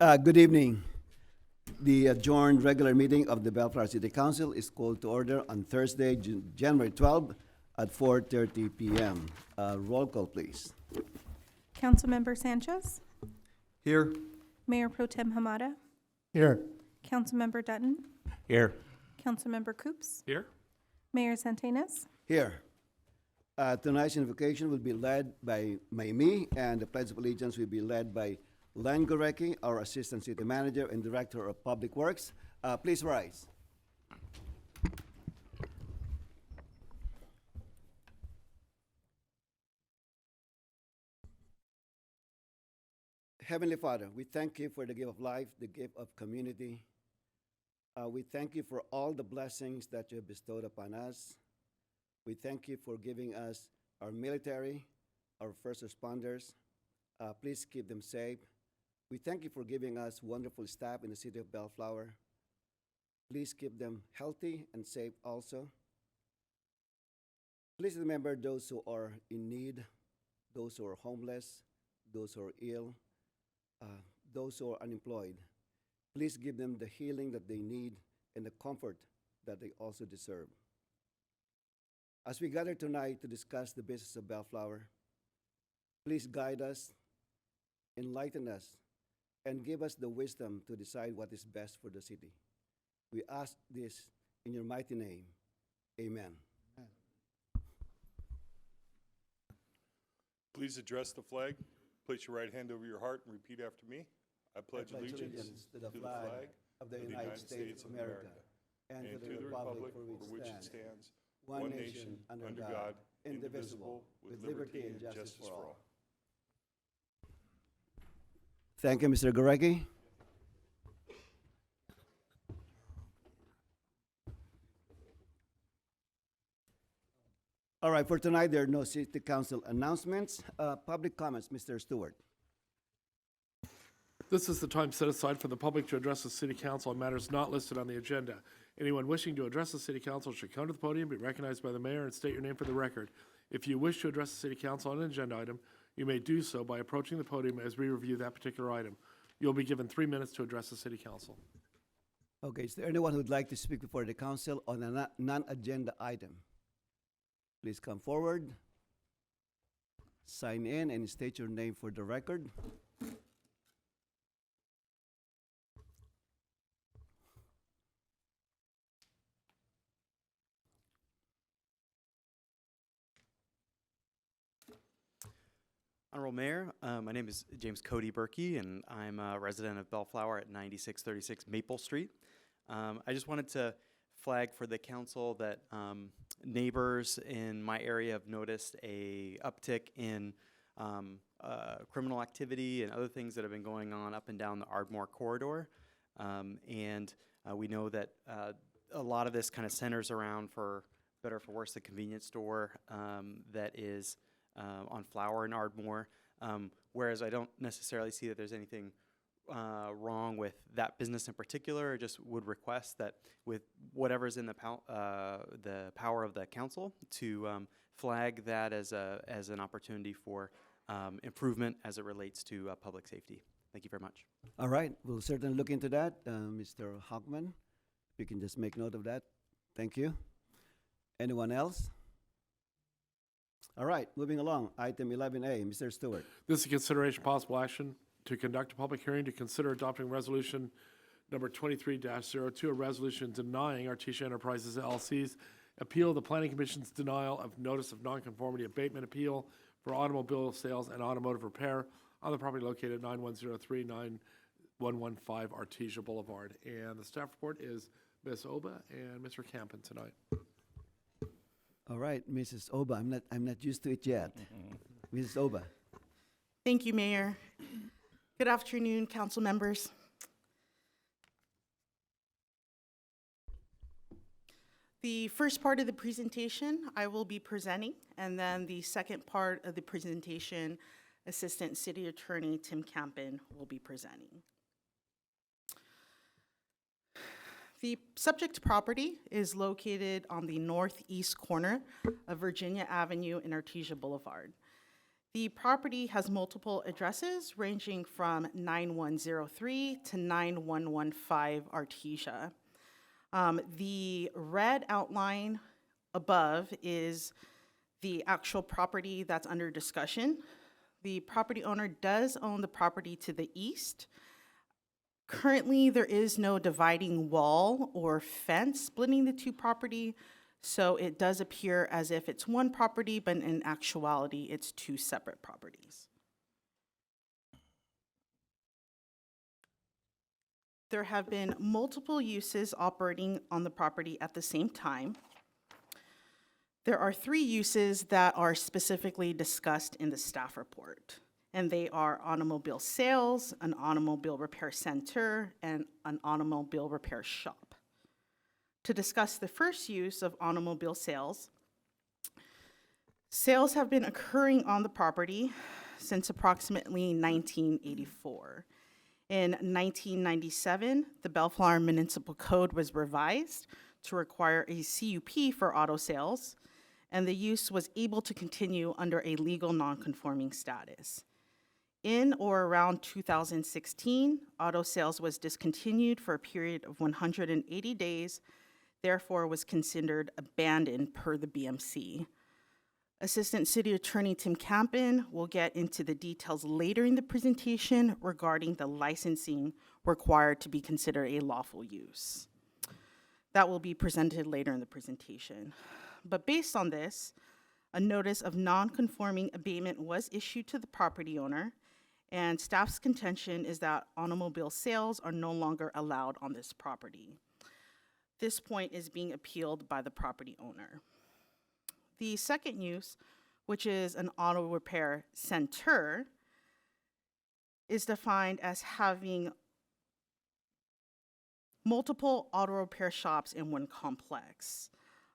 Good evening. The adjourned regular meeting of the Bellflower City Council is called to order on Thursday, January 12 at 4:30 p.m. Roll call, please. Councilmember Sanchez, Here. Mayor Pro Tem Hamada, Here. Councilmember Dutton, Here. Councilmember Coops, Here. Mayor Santinas. Here. Tonight's invocation will be led by me, and the Pledge of Allegiance will be led by Len Gorecki, our Assistant City Manager and Director of Public Works. Please rise. Heavenly Father, we thank you for the gift of life, the gift of community. We thank you for all the blessings that you have bestowed upon us. We thank you for giving us our military, our first responders. Please keep them safe. We thank you for giving us wonderful staff in the city of Bellflower. Please keep them healthy and safe also. Please remember those who are in need, those who are homeless, those who are ill, those who are unemployed. Please give them the healing that they need and the comfort that they also deserve. As we gather tonight to discuss the business of Bellflower, please guide us, enlighten us, and give us the wisdom to decide what is best for the city. We ask this in your mighty name. Amen. Please address the flag. Place your right hand over your heart and repeat after me. I pledge allegiance to the flag of the United States of America and to the republic for which it stands, one nation, under God, indivisible, with liberty and justice for all. Thank you, Mr. Gorecki. All right, for tonight, there are no City Council announcements. Public comments, Mr. Stewart. This is the time set aside for the public to address the City Council on matters not listed on the agenda. Anyone wishing to address the City Council should come to the podium, be recognized by the mayor, and state your name for the record. If you wish to address the City Council on an agenda item, you may do so by approaching the podium as we review that particular item. You'll be given 3 minutes to address the City Council. Okay, is there anyone who would like to speak before the council on a non-agenda item? Please come forward, sign in, and state your name for the record. Honorable Mayor, my name is James Cody Berkey, and I'm a resident of Bellflower at 9636 Maple Street. I just wanted to flag for the council that neighbors in my area have noticed a uptick in criminal activity and other things that have been going on up and down the Ardmore corridor. We know that a lot of this kind of centers around, for better or for worse, the convenience store that is on Flower and Ardmore, whereas I don't necessarily see that there's anything wrong with that business in particular. I just would request that with whatever's in the power of the council to flag that as an opportunity for improvement as it relates to public safety. Thank you very much. All right, we'll certainly look into that. Mr. Hockman, if you can just make note of that. Thank you. Anyone else? All right, moving along. Item 11A, Mr. Stewart. This is consideration possible action to conduct a public hearing to consider adopting resolution number 23-02, a resolution denying Artesia Enterprises LLC's appeal of the Planning Commission's denial of notice of nonconformity abatement appeal for automobile sales and automotive repair on the property located at 9103-9115 Artesia Boulevard. And the staff report is Ms. Oba and Mr. Campen tonight. All right, Mrs. Oba, I'm not used to it yet. Mrs. Oba. Thank you, Mayor. Good afternoon, council members. The first part of the presentation I will be presenting, and then the second part of the presentation, Assistant City Attorney Tim Campen will be presenting. The subject property is located on the northeast corner of Virginia Avenue and Artesia Boulevard. The property has multiple addresses ranging from 9103 to 9115 Artesia. The red outline above is the actual property that's under discussion. The property owner does own the property to the east. Currently, there is no dividing wall or fence splitting the two property, so it does appear as if it's one property, but in actuality, it's two separate properties. There have been multiple uses operating on the property at the same time. There are 3 uses that are specifically discussed in the staff report, and they are automobile sales, an automobile repair center, and an automobile repair shop. To discuss the first use of automobile sales, sales have been occurring on the property since approximately 1984. In 1997, the Bellflower Municipal Code was revised to require a CUP for auto sales, and the use was able to continue under a legal nonconforming status. In or around 2016, auto sales was discontinued for a period of 180 days, therefore was considered abandoned per the BMC. Assistant City Attorney Tim Campen will get into the details later in the presentation regarding the licensing required to be considered a lawful use. That will be presented later in the presentation. But based on this, a notice of non-conforming abatement was issued to the property owner, and staff's contention is that automobile sales are no longer allowed on this property. This point is being appealed by the property owner. The second use, which is an auto repair center, is defined as having multiple auto repair shops in one complex.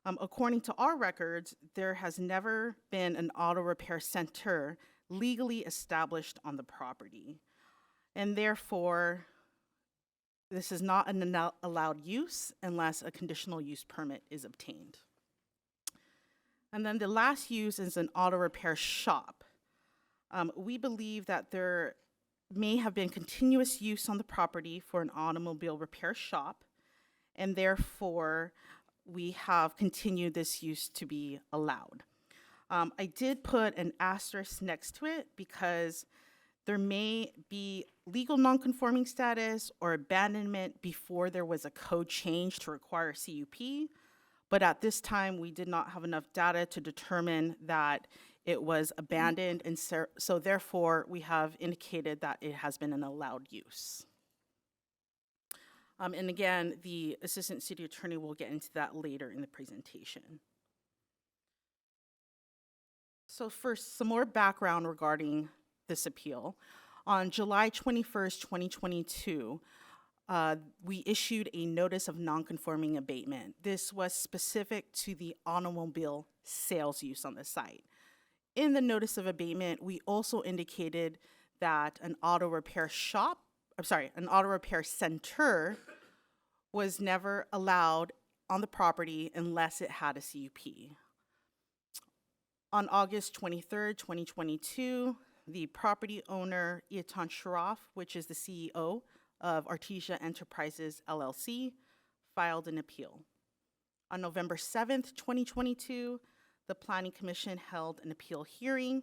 According to our records, there has never been an auto repair center legally established on the property, and therefore, this is not an allowed use unless a conditional use permit is obtained. And then the last use is an auto repair shop. We believe that there may have been continuous use on the property for an automobile repair shop, and therefore we have continued this use to be allowed. I did put an asterisk next to it because there may be legal nonconforming status or abandonment before there was a code change to require CUP, but at this time we did not have enough data to determine that it was abandoned, and so therefore we have indicated that it has been an allowed use. And again, the Assistant City Attorney will get into that later in the presentation. So first, some more background regarding this appeal. On July 21st, 2022, we issued a notice of nonconforming abatement. This was specific to the automobile sales use on the site. In the notice of abatement, we also indicated that an auto repair center was never allowed on the property unless it had a CUP. On August 23rd, 2022, the property owner, Etan Sharaf, which is the CEO of Artesia Enterprises, LLC, filed an appeal. On November 7th, 2022, the Planning Commission held an appeal hearing,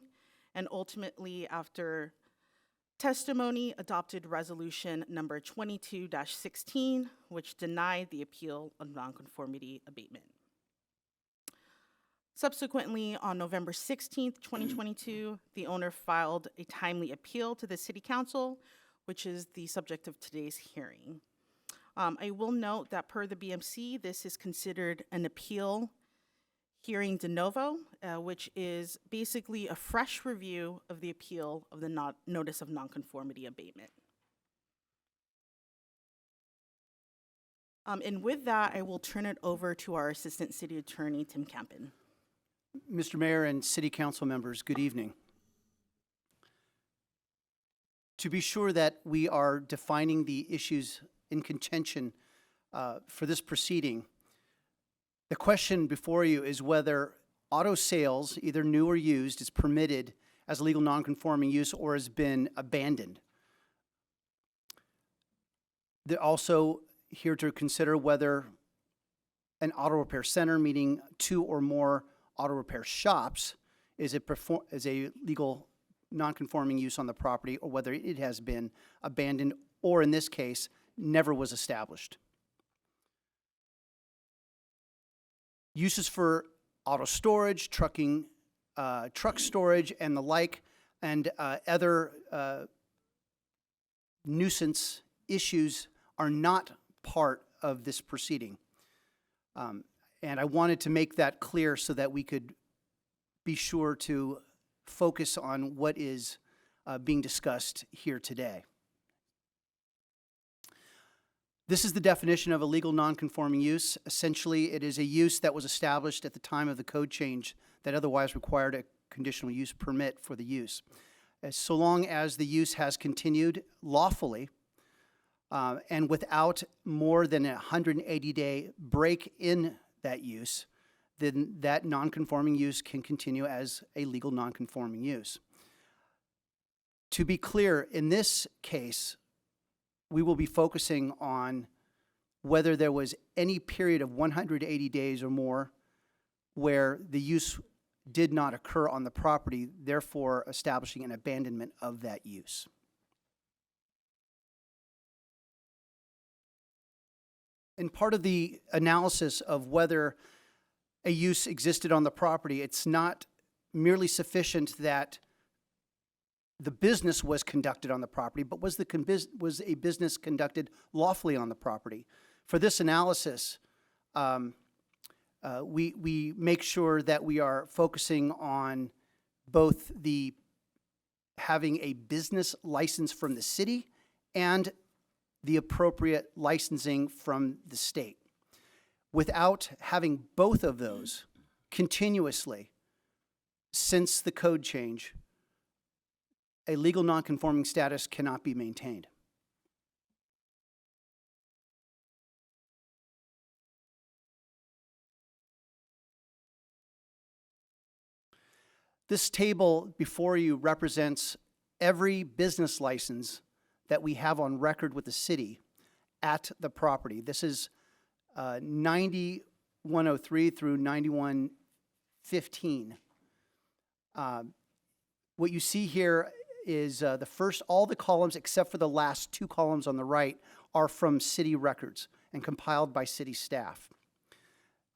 and ultimately, after testimony, adopted resolution number 22-16, which denied the appeal of nonconformity abatement. Subsequently, on November 16th, 2022, the owner filed a timely appeal to the City Council, which is the subject of today's hearing. I will note that per the BMC, this is considered an appeal hearing de novo, which is basically a fresh review of the appeal of the notice of nonconformity abatement. And with that, I will turn it over to our Assistant City Attorney, Tim Campen. Mr. Mayor and City Council members, good evening. To be sure that we are defining the issues in contention for this proceeding, the question before you is whether auto sales, either new or used, is permitted as a legal nonconforming use or has been abandoned. They're also here to consider whether an auto repair center, meaning 2 or more auto repair shops, is a legal nonconforming use on the property, or whether it has been abandoned, or in this case, never was established. Uses for auto storage, truck storage, and the like, and other nuisance issues are not part of this proceeding. And I wanted to make that clear so that we could be sure to focus on what is being discussed here today. This is the definition of a legal nonconforming use. Essentially, it is a use that was established at the time of the code change that otherwise required a conditional use permit for the use. So long as the use has continued lawfully and without more than a 180-day break in that use, then that nonconforming use can continue as a legal nonconforming use. To be clear, in this case, we will be focusing on whether there was any period of 180 days or more where the use did not occur on the property, therefore establishing an abandonment of that use. And part of the analysis of whether a use existed on the property, it's not merely sufficient that the business was conducted on the property, but was a business conducted lawfully on the property? For this analysis, we make sure that we are focusing on both the having a business license from the city and the appropriate licensing from the state. Without having both of those continuously since the code change, a legal nonconforming status cannot be maintained. This table before you represents every business license that we have on record with the city at the property. This is 9103 through 9115. What you see here is all the columns except for the last 2 columns on the right are from city records and compiled by city staff.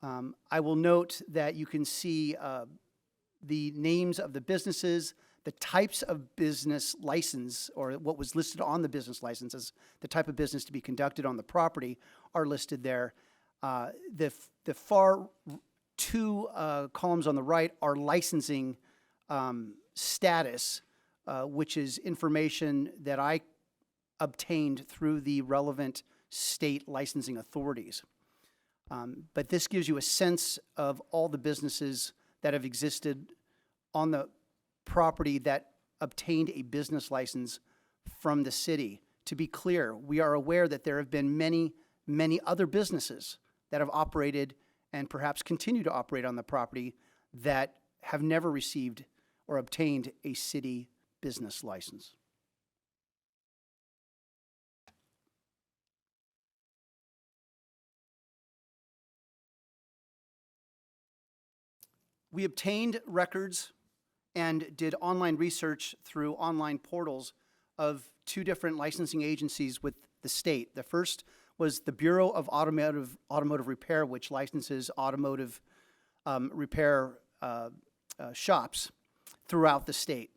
I will note that you can see the names of the businesses, the types of business license, or what was listed on the business licenses, the type of business to be conducted on the property are listed there. The far 2 columns on the right are licensing status, which is information that I obtained through the relevant state licensing authorities. But this gives you a sense of all the businesses that have existed on the property that obtained a business license from the city. To be clear, we are aware that there have been many, many other businesses that have operated and perhaps continue to operate on the property that have never received or obtained a city business license. We obtained records and did online research through online portals of 2 different licensing agencies with the state. The first was the Bureau of Automotive Repair, which licenses automotive repair shops throughout the state.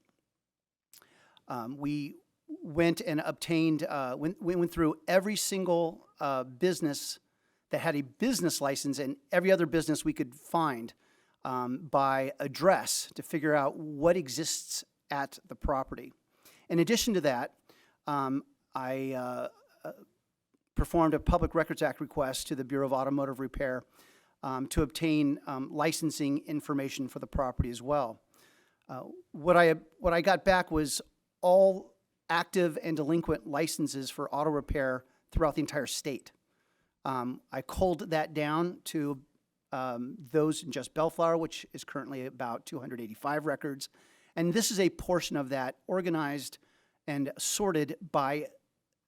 We went and obtained, we went through every single business that had a business license and every other business we could find by address to figure out what exists at the property. In addition to that, I performed a Public Records Act request to the Bureau of Automotive Repair to obtain licensing information for the property as well. What I got back was all active and delinquent licenses for auto repair throughout the entire state. I culled that down to those in just Bellflower, which is currently about 285 records, And this is a portion of that organized and sorted by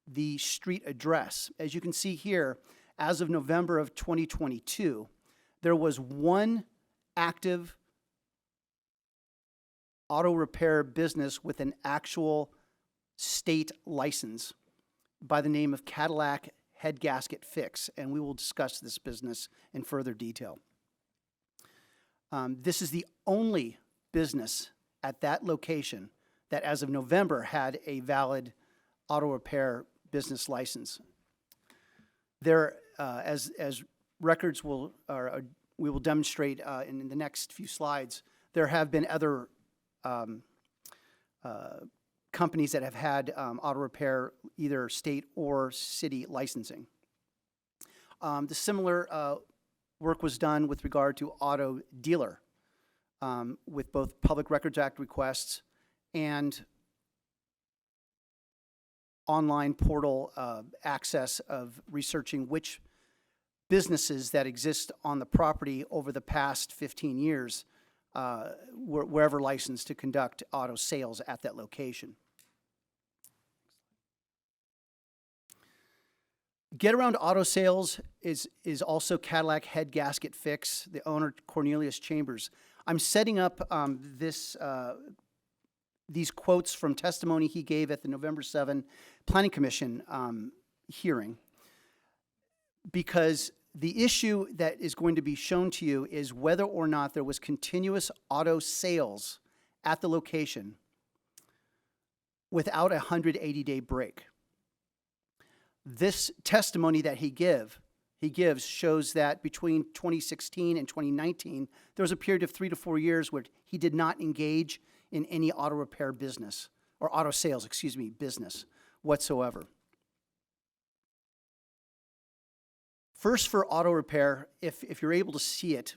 the street address. As you can see here, as of November of 2022, there was one active auto repair business with an actual state license by the name of Cadillac Head Gasket Fix, and we will discuss this business in further detail. This is the only business at that location that as of November had a valid auto repair business license. There, as records will, or we will demonstrate in the next few slides, there have been other companies that have had auto repair, either state or city licensing. The similar work was done with regard to auto dealer, with both Public Records Act requests and online portal access of researching which businesses that exist on the property over the past 15 years were ever licensed to conduct auto sales at that location. Get Around Auto Sales is also Cadillac Head Gasket Fix, the owner Cornelius Chambers. I'm setting up these quotes from testimony he gave at the November 7 Planning Commission hearing, because the issue that is going to be shown to you is whether or not there was continuous auto sales at the location without a 180-day break. This testimony that he gives shows that between 2016 and 2019, there was a period of 3 to 4 years where he did not engage in any auto repair business, or auto sales, business whatsoever. First, for auto repair, if you're able to see it,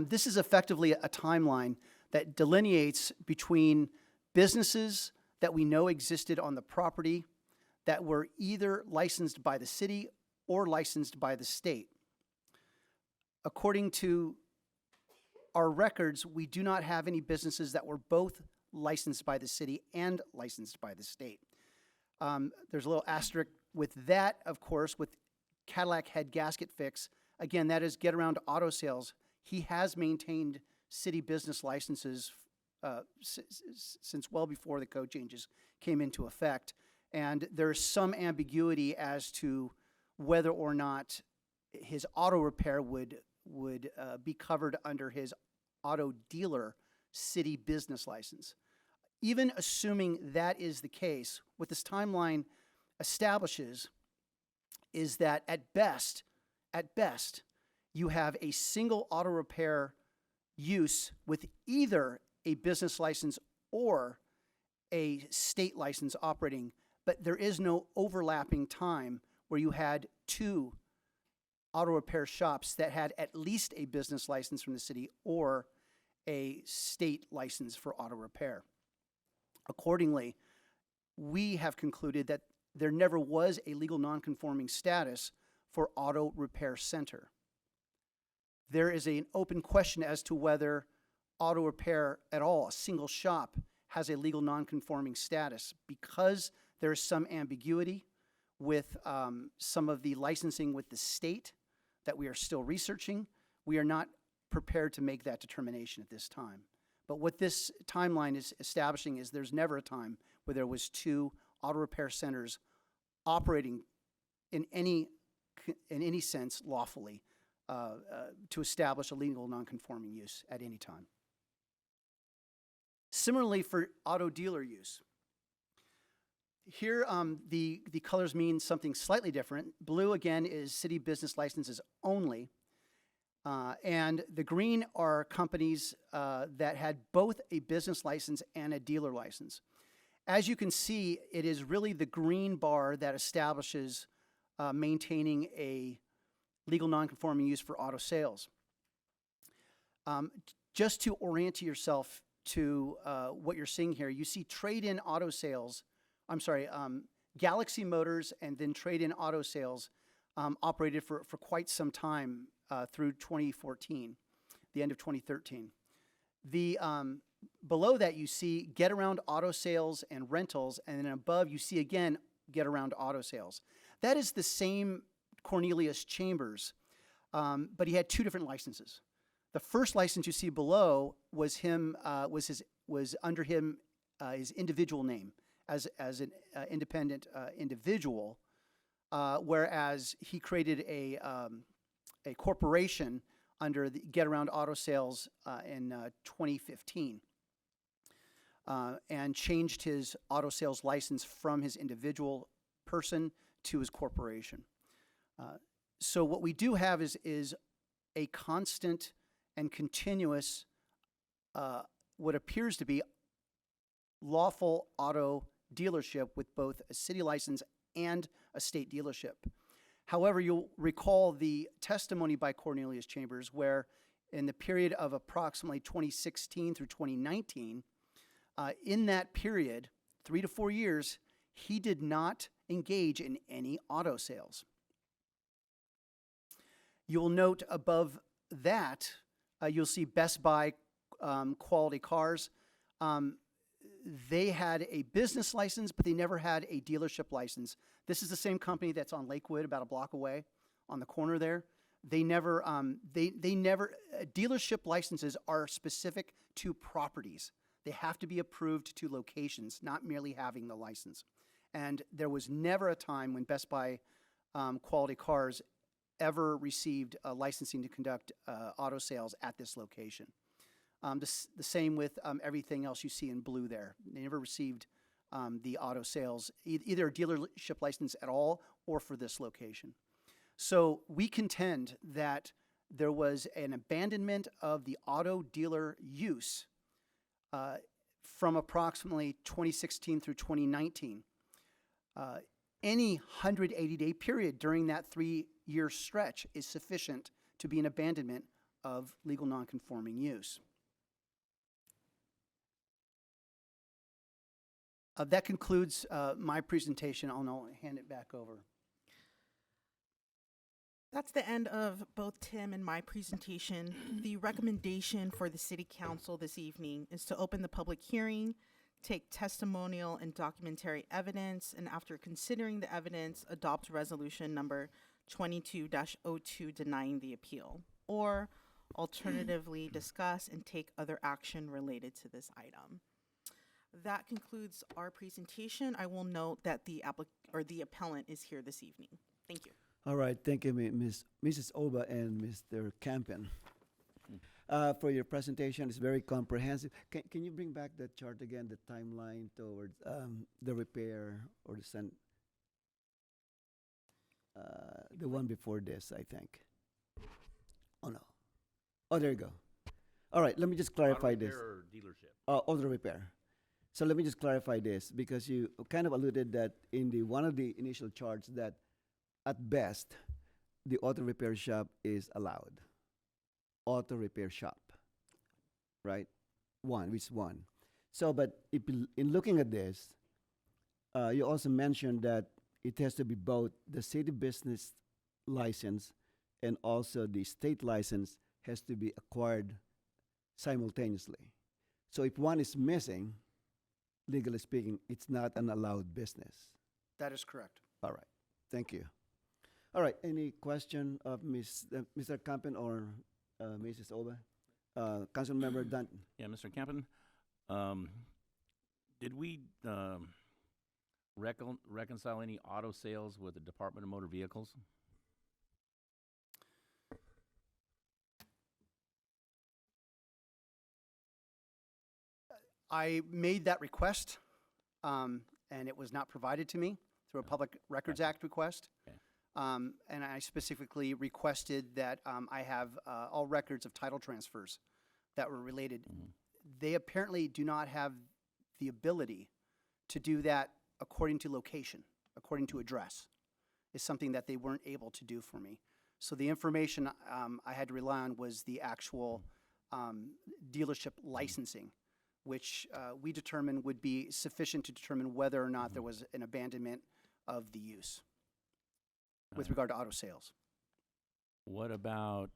this is effectively a timeline that delineates between businesses that we know existed on the property that were either licensed by the city or licensed by the state. According to our records, we do not have any businesses that were both licensed by the city and licensed by the state. There's a little asterisk with that, of course, with Cadillac Head Gasket Fix. Again, that is Get Around Auto Sales. He has maintained city business licenses since well before the code changes came into effect. And there's some ambiguity as to whether or not his auto repair would be covered under his auto dealer city business license. Even assuming that is the case, what this timeline establishes is that at best, you have a single auto repair use with either a business license or a state license operating, but there is no overlapping time where you had two auto repair shops that had at least a business license from the city or a state license for auto repair. Accordingly, we have concluded that there never was a legal nonconforming status for auto repair center. There is an open question as to whether auto repair at all, a single shop, has a legal nonconforming status. Because there is some ambiguity with some of the licensing with the state that we are still researching, we are not prepared to make that determination at this time. But what this timeline is establishing is there's never a time where there was two auto repair centers operating in any sense lawfully to establish a legal nonconforming use at any time. Similarly, for auto dealer use, here the colors mean something slightly different. Blue, again, is city business licenses only. And the green are companies that had both a business license and a dealer license. As you can see, it is really the green bar that establishes maintaining a legal nonconforming use for auto sales. Just to orient yourself to what you're seeing here, you see trade-in auto sales, Galaxy Motors and then trade-in auto sales operated for quite some time through 2014, the end of 2013. The Below that, you see Get Around Auto Sales and Rentals, and then above, you see again Get Around Auto Sales. That is the same Cornelius Chambers, but he had two different licenses. The first license you see below was under him his individual name as an independent individual, whereas he created a corporation under the Get Around Auto Sales in 2015. And changed his auto sales license from his individual person to his corporation. So what we do have is a constant and continuous, what appears to be lawful auto dealership with both a city license and a state dealership. However, you'll recall the testimony by Cornelius Chambers where in the period of approximately 2016 through 2019, in that period, 3 to 4 years, he did not engage in any auto sales. You'll note above that, you'll see Best Buy Quality Cars. They had a business license, but they never had a dealership license. This is the same company that's on Lakewood, about a block away, on the corner there. They never, dealership licenses are specific to properties. They have to be approved to locations, not merely having the license. And there was never a time when Best Buy Quality Cars ever received a licensing to conduct auto sales at this location. The same with everything else you see in blue there. They never received the auto sales, either a dealership license at all or for this location. So we contend that there was an abandonment of the auto dealer use from approximately 2016 through 2019. Any 180-day period during that 3-year stretch is sufficient to be an abandonment of legal nonconforming use. That concludes my presentation. I'll hand it back over. That's the end of both Tim and my presentation. The recommendation for the City Council this evening is to open the public hearing, take testimonial and documentary evidence, and after considering the evidence, adopt resolution number 22-02 denying the appeal, or alternatively discuss and take other action related to this item. That concludes our presentation. I will note that the appellant is here this evening. Thank you. All right, thank you, Mrs. Oba and Mr. Campen. For your presentation. It's very comprehensive. Can you bring back that chart again, the timeline towards the repair or the one before this, I think. Oh, no. Oh, there you go. All right, let me just clarify this. Auto repair or dealership? Auto repair. So let me just clarify this, because you kind of alluded that in one of the initial charts that at best, the auto repair shop is allowed. Auto repair shop, right? Which one? So, but in looking at this, you also mentioned that it has to be both the city business license and also the state license has to be acquired simultaneously. So if one is missing, legally speaking, it's not an allowed business. That is correct. All right, thank you. All right, any question of Mr. Campen or Mrs. Oba? Councilmember Danton. Yeah, Mr. Campen, did we reconcile any auto sales with the Department of Motor Vehicles? I made that request, and it was not provided to me through a Public Records Act request. Okay. And I specifically requested that I have all records of title transfers that were related. Mm-hmm. They apparently do not have the ability to do that according to location, according to address. Is something that they weren't able to do for me. So the information I had to rely on was the actual dealership licensing, which we determined would be sufficient to determine whether or not there was an abandonment of the use with regard to auto sales. What about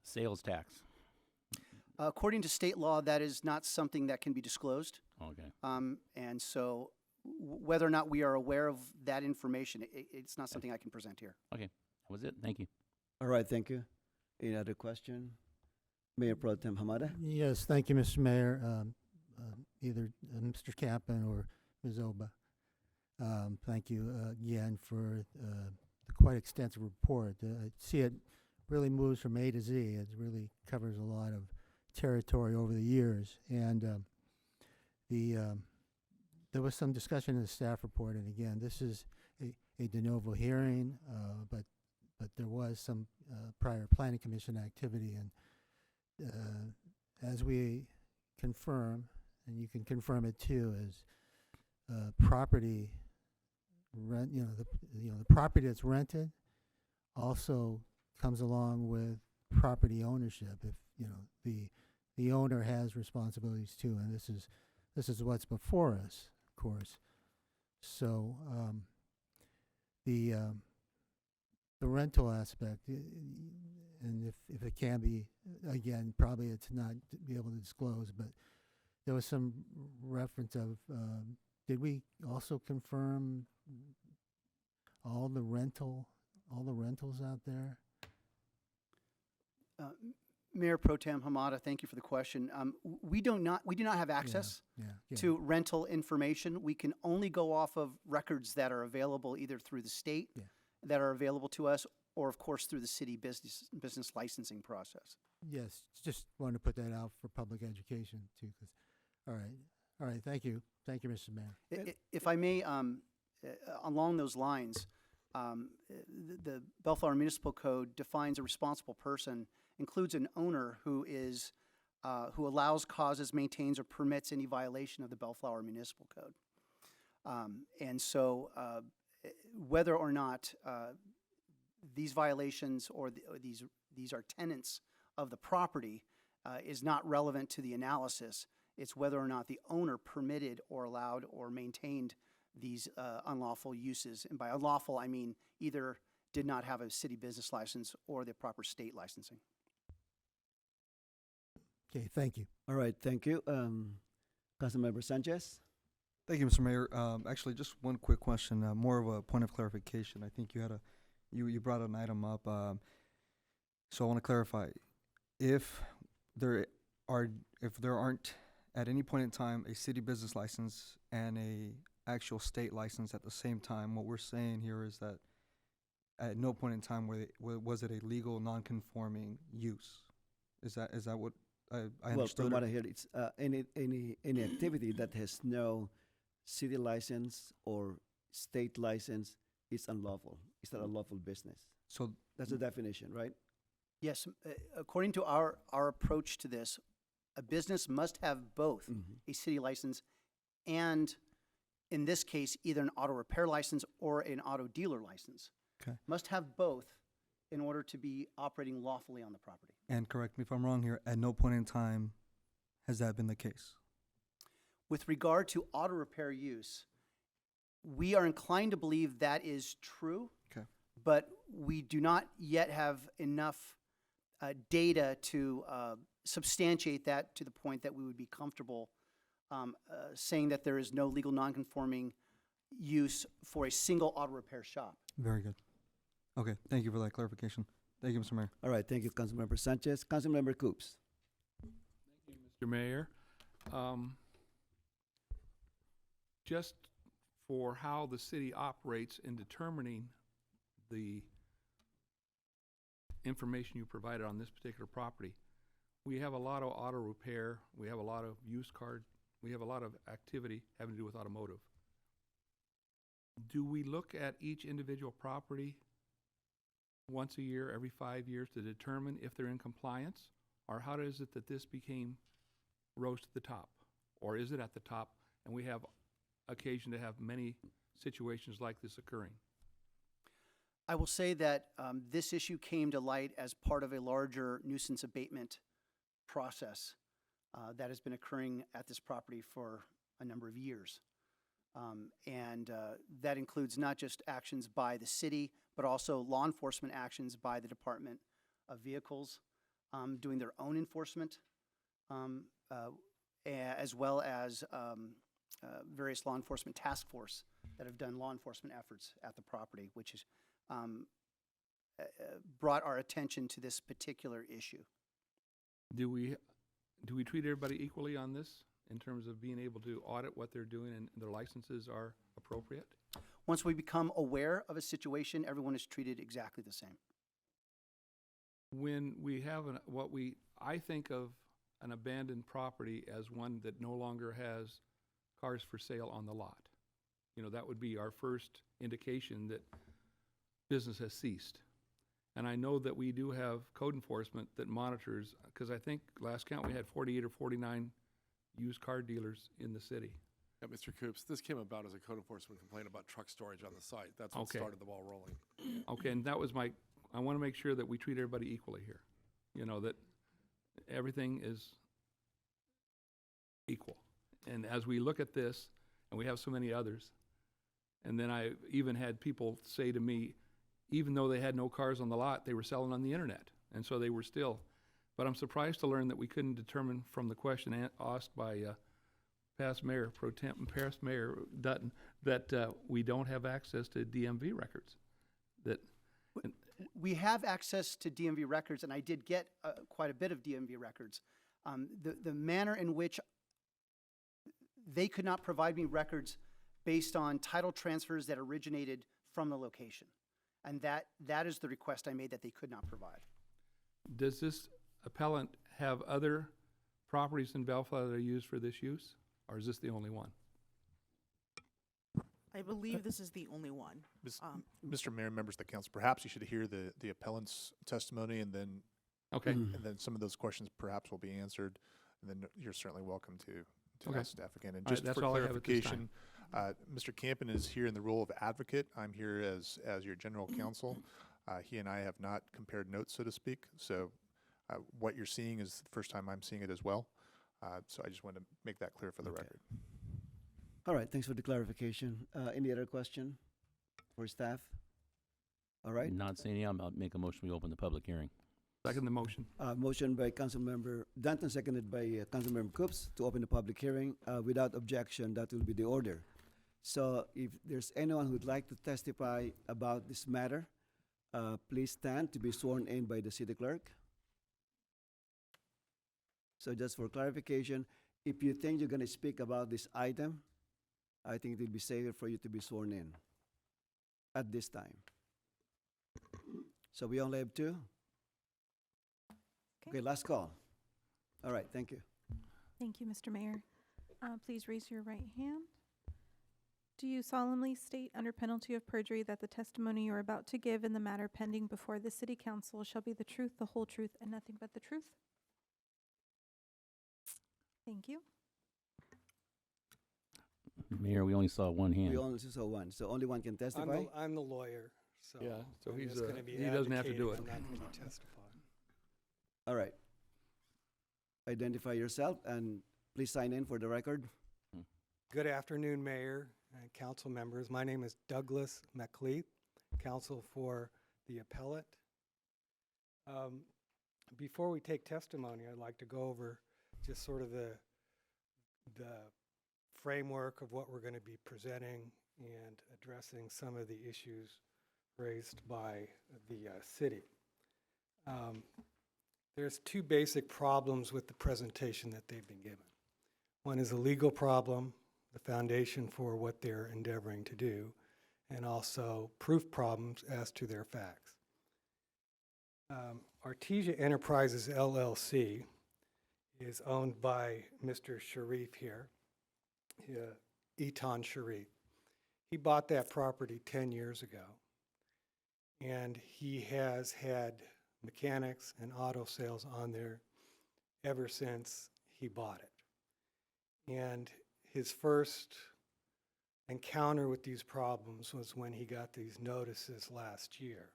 sales tax? According to state law, that is not something that can be disclosed. Okay. And so whether or not we are aware of that information, it's not something I can present here. Okay. That was it. Thank you. All right, thank you. Any other question? Mayor Pro Tem Hamada? Yes, thank you, Mr. Mayor. Either Mr. Kaplan or Ms. Oba. Thank you again for the quite extensive report. I see it really moves from A to Z. It really covers a lot of territory over the years. And there was some discussion in the staff report, and again, this is a de novo hearing, but there was some prior planning commission activity, and as we confirm, and you can confirm it too, is property rent. The property that's rented also comes along with property ownership. If the owner has responsibilities too, and this is what's before us, of course. So the rental aspect, and if it can be, again, probably it's not to be able to disclose, but there was some reference of, did we also confirm all the rentals out there? Mayor Pro Tem Hamada, thank you for the question. We do not have access to rental information. We can only go off of records that are available either through the state that are available to us, or of course through the city business licensing process. Yes, just wanted to put that out for public education too. All right, thank you, Mr. Mayor. If I may, along those lines, the Bellflower Municipal Code defines a responsible person, includes an owner who allows, causes, maintains, or permits any violation of the Bellflower Municipal Code. And so whether or not these violations or these are tenants of the property is not relevant to the analysis. It's whether or not the owner permitted or allowed or maintained these unlawful uses. And by unlawful, I mean either did not have a city business license or the proper state licensing. Okay, thank you. All right, thank you. Councilmember Sanchez? Thank you, Mr. Mayor. Actually, just one quick question, more of a point of clarification. I think you brought an item up, so I want to clarify. If there aren't at any point in time a city business license and a actual state license at the same time, what we're saying here is that at no point in time was it a legal non-conforming use. Is that what I understood? Well, from what I heard, it's any activity that has no city license or state license is unlawful. It's not a lawful business. So That's the definition, right? Yes, according to our approach to this, a business must have both a city license and, in this case, either an auto repair license or an auto dealer license. Okay. Must have both in order to be operating lawfully on the property. And correct me if I'm wrong here, at no point in time has that been the case. With regard to auto repair use, we are inclined to believe that is true. Okay. But we do not yet have enough data to substantiate that to the point that we would be comfortable saying that there is no legal nonconforming use for a single auto repair shop. Very good. Okay, thank you for that clarification. Thank you, Mr. Mayor. All right, thank you, Councilmember Sanchez. Councilmember Coops? Mr. Mayor, just for how the city operates in determining the information you provided on this particular property, we have a lot of auto repair, we have a lot of used car, we have a lot of activity having to do with automotive. Do we look at each individual property once a year, every 5 years, to determine if they're in compliance? Or how is it that this rose to the top? Or is it at the top and we have occasion to have many situations like this occurring? I will say that this issue came to light as part of a larger nuisance abatement process that has been occurring at this property for a number of years. And that includes not just actions by the city, but also law enforcement actions by the Department of Vehicles doing their own enforcement as well as various law enforcement task force that have done law enforcement efforts at the property, which has brought our attention to this particular issue. Do we treat everybody equally on this in terms of being able to audit what they're doing and their licenses are appropriate? Once we become aware of a situation, everyone is treated exactly the same. When we have I think of an abandoned property as one that no longer has cars for sale on the lot. You know, that would be our first indication that business has ceased. And I know that we do have code enforcement that monitors, because I think last count we had 48 or 49 used car dealers in the city. Yeah, Mr. Coops, this came about as a code enforcement complaint about truck storage on the site. That's what Okay. started the ball rolling. Okay, and that was I want to make sure that we treat everybody equally here. You know, that everything is equal. And as we look at this, and we have so many others, and then I even had people say to me, even though they had no cars on the lot, they were selling on the internet. And so they were still. But I'm surprised to learn that we couldn't determine from the question asked by past Mayor Pro Tem, past Mayor Dutton, that we don't have access to DMV records. That We have access to DMV records, and I did get quite a bit of DMV records. The manner in which they could not provide me records based on title transfers that originated from the location. And that is the request I made that they could not provide. does this appellant have other properties in Bellflower that are used for this use, or is this the only one? I believe this is the only one. Mr. Mayor, members of the council, perhaps you should hear the appellant's testimony, and then Okay. and then some of those questions perhaps will be answered, and then you're certainly welcome to Okay. ask staff again. And All right, just that's for all I have at this time. clarification, Mr. Campen is here in the role of advocate. I'm here as your general counsel. He and I have not compared notes, so to speak. So what you're seeing is the first time I'm seeing it as well. So I just wanted to make that clear for the record. All right, thanks for the clarification. Any other question for staff? All right. Not seeing any, I'll make a motion, we open the public hearing. Second the motion. Motion by Councilmember Danton, seconded by Councilmember Coops to open the public hearing. Without objection, that will be the order. So if there's anyone who'd like to testify about this matter, please stand to be sworn in by the city clerk. So just for clarification, if you think you're going to speak about this item, I think it will be safer for you to be sworn in at this time. So we only have two? Okay, last call. All right, thank you. Thank you, Mr. Mayor. Please raise your right hand. Do you solemnly state under penalty of perjury that the testimony you are about to give in the matter pending before the city council shall be the truth, the whole truth, and nothing but the truth? Thank you. Mayor, we only saw one hand. We only saw one, so only one can testify? I'm the lawyer, so. Yeah, so I'm he's, just gonna be he doesn't have to do advocating, it. I'm not gonna testify. All right. Identify yourself and please sign in for the record. Good afternoon, Mayor and council members. My name is Douglas McLeith, counsel for the appellate. Before we take testimony, I'd like to go over just sort of the framework of what we're going to be presenting and addressing some of the issues raised by the city. There's two basic problems with the presentation that they've been given. One is a legal problem, the foundation for what they're endeavoring to do, and also proof problems as to their facts. Artesia Enterprises LLC is owned by Mr. Sharif here, Etan Sharif. He bought that property 10 years ago, and he has had mechanics and auto sales on there ever since he bought it. And his first encounter with these problems was when he got these notices last year.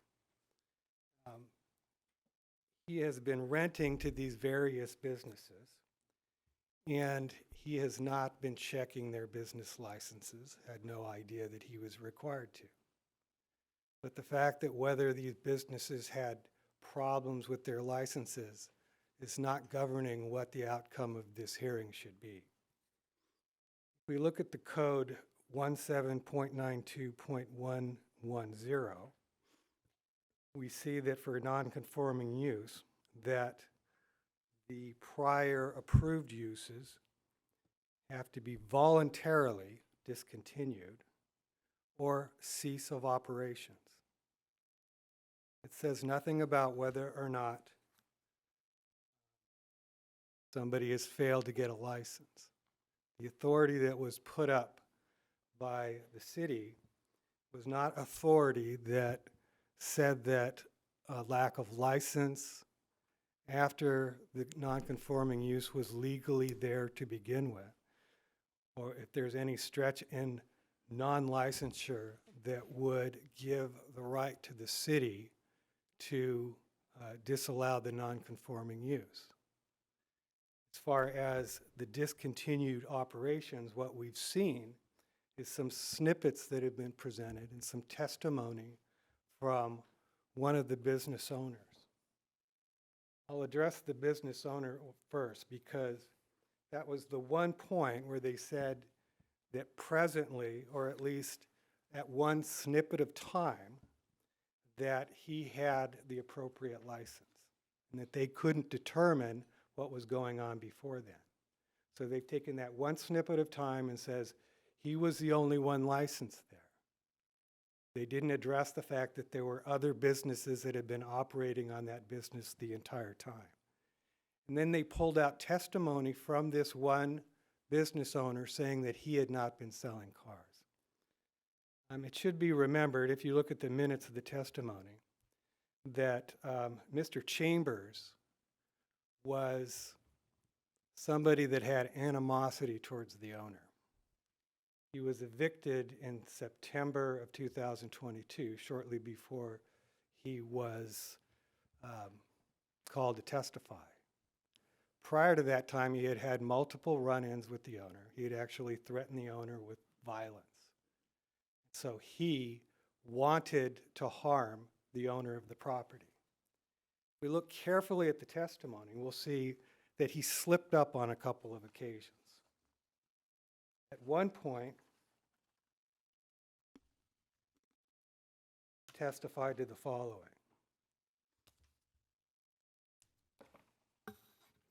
He has been renting to these various businesses, and he has not been checking their business licenses, had no idea that he was required to. But the fact that whether these businesses had problems with their licenses is not governing what the outcome of this hearing should be. If we look at the code 17.92.110, we see that for non-conforming use, that the prior approved uses have to be voluntarily discontinued or cease of operations. It says nothing about whether or not somebody has failed to get a license. The authority that was put up by the city was not authority that said that a lack of license after the non-conforming use was legally there to begin with, or if there's any stretch in non-licensure that would give the right to the city to disallow the non-conforming use. As far as the discontinued operations, what we've seen is some snippets that have been presented and some testimony from one of the business owners. I'll address the business owner first because that was the one point where they said that presently, or at least at one snippet of time, that he had the appropriate license and that they couldn't determine what was going on before then. So they've taken that one snippet of time and says he was the only one licensed there. They didn't address the fact that there were other businesses that had been operating on that business the entire time. And then they pulled out testimony from this one business owner saying that he had not been selling cars. It should be remembered, if you look at the minutes of the testimony, that Mr. Chambers was somebody that had animosity towards the owner. He was evicted in September of 2022, shortly before he was called to testify. Prior to that time, he had had multiple run-ins with the owner. He had actually threatened the owner with violence. So he wanted to harm the owner of the property. If we look carefully at the testimony, we'll see that he slipped up on a couple of occasions. At one point, testified to the following.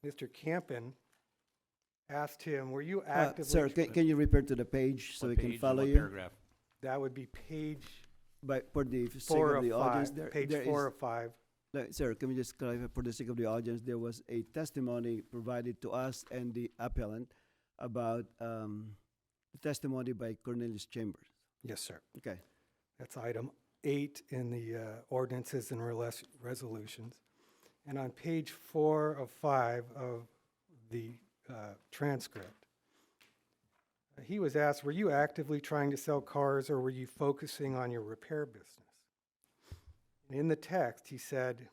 Mr. Campen asked him, were you actively... Sir, can you refer to the page so What we can page and follow what you? paragraph? That would be page For the sake 4 of the of audience, 5. Page 4 of 5. Sir, can we just clarify for the sake of the audience, there was a testimony provided to us and the appellant about the testimony by Cornelius Chambers. Yes, sir. Okay. That's item 8 in the ordinances and resolutions. And on page 4 of 5 of the transcript, he was asked, were you actively trying to sell cars or were you focusing on your repair business? And in the text, he said,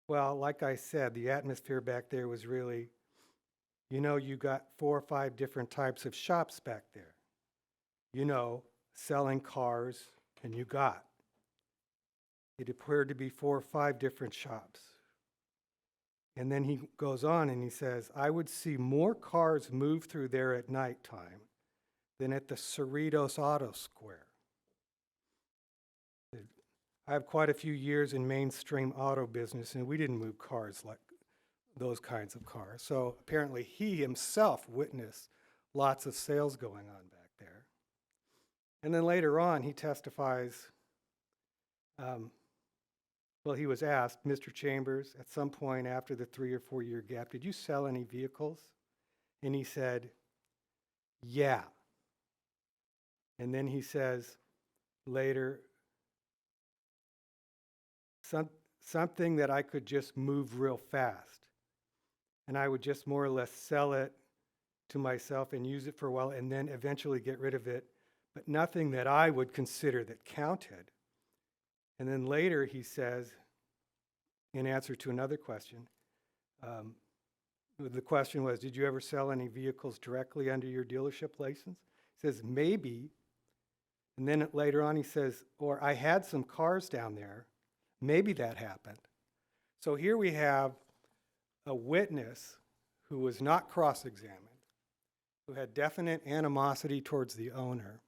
well, like I said, the atmosphere back there was really, you know, you got 4 or 5 different types of shops back there. You know, selling cars, and you got. It appeared to be 4 or 5 different shops. And then he goes on and he says, I would see more cars move through there at nighttime than at the Cerritos Auto Square. I have quite a few years in mainstream auto business, and we didn't move cars like those kinds of cars. So apparently he himself witnessed lots of sales going on back there. And then later on, he testifies, well, he was asked, Mr. Chambers, at some point after the 3 or 4 year gap, did you sell any vehicles? And he said, yeah. And then he says later, something that I could just move real fast. And I would just more or less sell it to myself and use it for a while and then eventually get rid of it, but nothing that I would consider that counted. And then later he says, in answer to another question, the question was, did you ever sell any vehicles directly under your dealership license? He says, maybe. And then later on he says, or I had some cars down there. Maybe that happened. So here we have a witness who was not cross-examined, who had definite animosity towards the owner,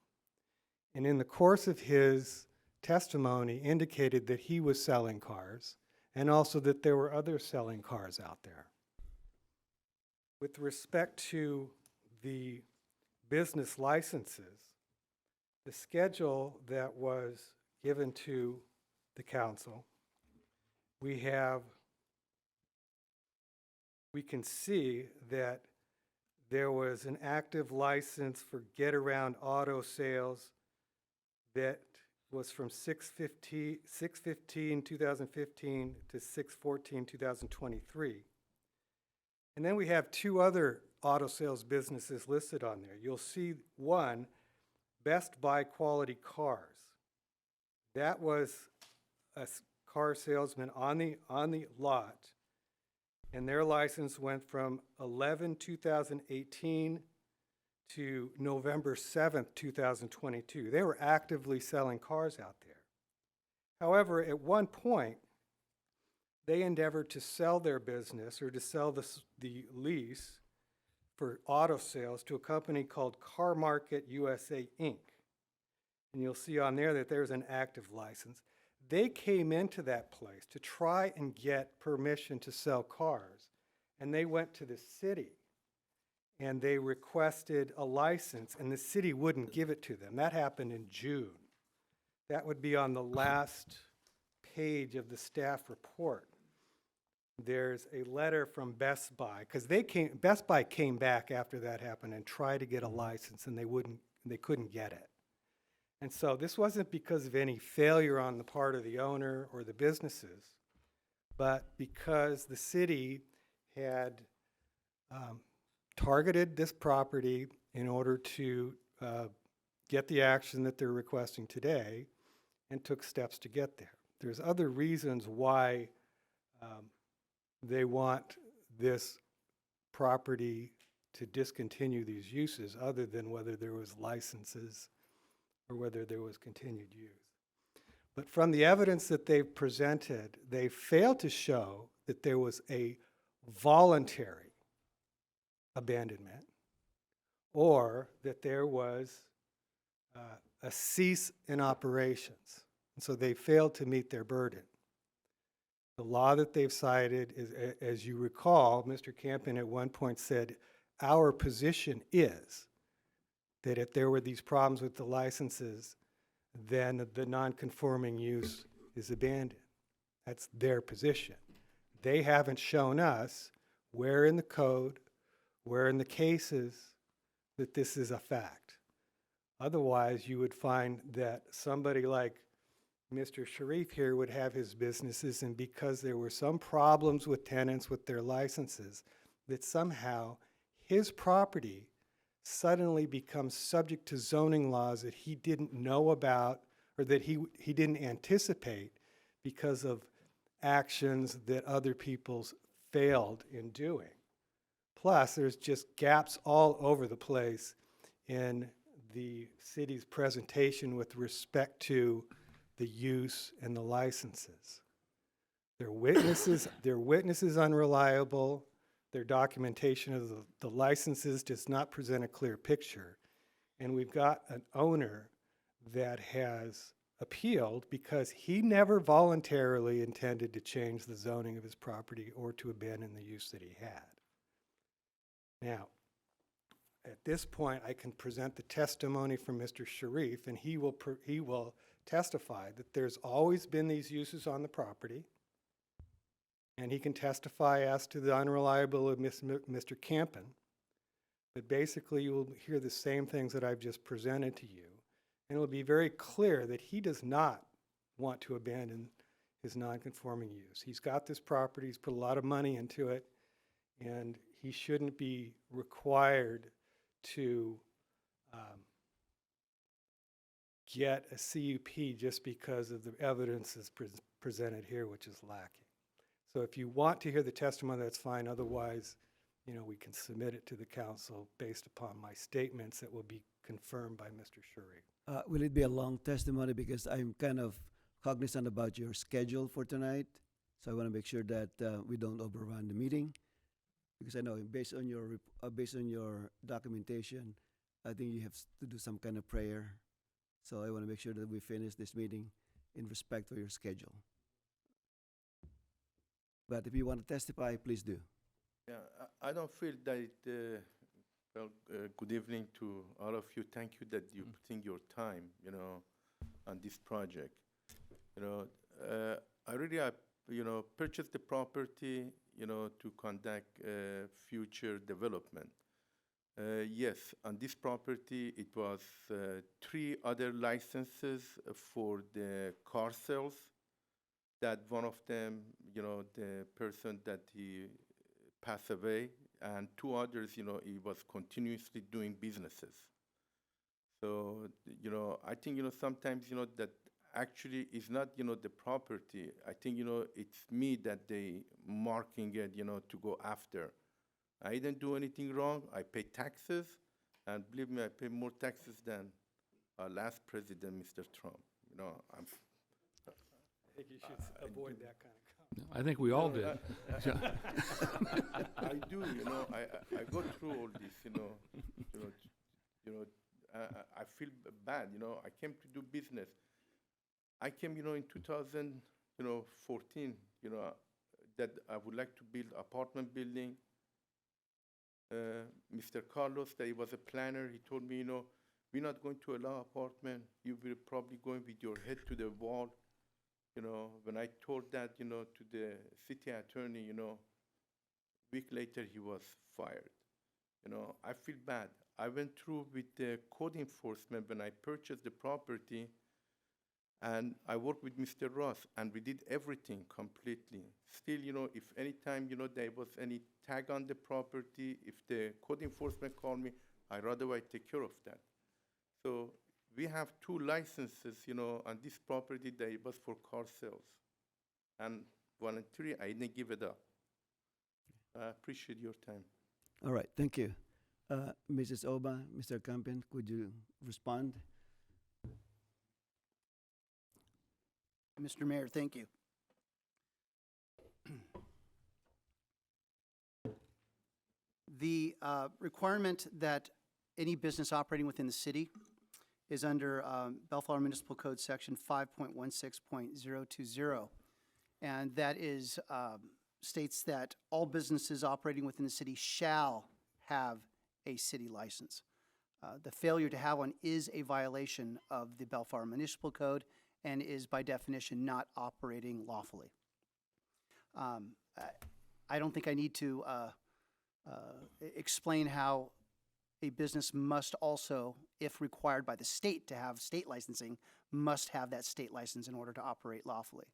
and in the course of his testimony indicated that he was selling cars and also that there were others selling cars out there. With respect to the business licenses, the schedule that was given to the council, we can see that there was an active license for get-around auto sales that was from 6/15/2015 to 6/14/2023. And then we have two other auto sales businesses listed on there. You'll see one, Best Buy Quality Cars. That was a car salesman on the lot, and their license went from 11/2018 to November 7th, 2022. They were actively selling cars out there. However, at one point, they endeavored to sell their business or to sell the lease for auto sales to a company called Car Market USA, Inc. And you'll see on there that there's an active license. They came into that place to try and get permission to sell cars, and they went to the city and they requested a license, and the city wouldn't give it to them. That happened in June. That would be on the last page of the staff report. There's a letter from Best Buy, because Best Buy came back after that happened and tried to get a license, and they couldn't get it. And so this wasn't because of any failure on the part of the owner or the businesses, but because the city had targeted this property in order to get the action that they're requesting today and took steps to get there. There's other reasons why they want this property to discontinue these uses other than whether there was licenses or whether there was continued use. But from the evidence that they've presented, they failed to show that there was a voluntary abandonment or that there was a cease in operations. And so they failed to meet their burden. The law that they've cited is, as you recall, Mr. Campion at one point said, our position is that if there were these problems with the licenses, then the non-conforming use is abandoned. That's their position. They haven't shown us where in the code, where in the cases that this is a fact. Otherwise, you would find that somebody like Mr. Sharif here would have his businesses, and because there were some problems with tenants with their licenses, that somehow his property suddenly becomes subject to zoning laws that he didn't know about or that he didn't anticipate because of actions that other people's failed in doing. Plus, there's just gaps all over the place in the city's presentation with respect to the use and the licenses. Their witnesses unreliable. Their documentation of the licenses does not present a clear picture. And we've got an owner that has appealed because he never voluntarily intended to change the zoning of his property or to abandon the use that he had. Now, at this point, I can present the testimony from Mr. Sharif, and he will testify that there's always been these uses on the property, and he can testify as to the unreliability of Mr. Campion. But basically, you will hear the same things that I've just presented to you, and it will be very clear that he does not want to abandon his non-conforming use. He's got this property, he's put a lot of money into it, and he shouldn't be required to get a CUP just because of the evidence that's presented here, which is lacking. So if you want to hear the testimony, that's fine. Otherwise, we can submit it to the council based upon my statements that will be confirmed by Mr. Sharif. Will it be a long testimony? Because I'm kind of cognizant about your schedule for tonight. So I want to make sure that we don't overrun the meeting. Because I know based on your documentation, I think you have to do some kind of prayer. So I want to make sure that we finish this meeting in respect for your schedule. But if you want to testify, please do. Yeah, I don't feel that, good evening to all of you. Thank you that you putting your time, on this project. I really, purchased the property, to conduct future development. Yes, on this property, it was 3 other licenses for the car sales. That one of them, the person that he passed away, and 2 others, he was continuously doing businesses. So, I think, sometimes, that actually is not, the property. I think, it's me that they marking it, to go after. I didn't do anything wrong. I pay taxes, and believe me, I pay more taxes than our last president, Mr. Trump. I think you should avoid that kind of comment. I think we all did. I do, I go through all this, I feel bad, I came to do business. I came, in 2014, that I would like to build apartment building. Mr. Carlos, that he was a planner, he told me, we're not going to allow apartment. You will probably going with your head to the wall. When I told that, to the city attorney, week later he was fired. I feel bad. I went through with the code enforcement when I purchased the property, and I worked with Mr. Ross, and we did everything completely. Still, if any time, there was any tag on the property, if the code enforcement called me, I'd rather take care of that. So we have 2 licenses, on this property that it was for car sales. And voluntarily, I didn't give it up. I appreciate your time. All right, thank you. Mrs. Oba, Mr. Campion, could you respond? Mr. Mayor, thank you. The requirement that any business operating within the city is under Bellflower Municipal Code Section 5.16.020. And that is, states that all businesses operating within the city shall have a city license. The failure to have one is a violation of the Bellflower Municipal Code and is by definition not operating lawfully. I don't think I need to explain how a business must also, if required by the state to have state licensing, must have that state license in order to operate lawfully.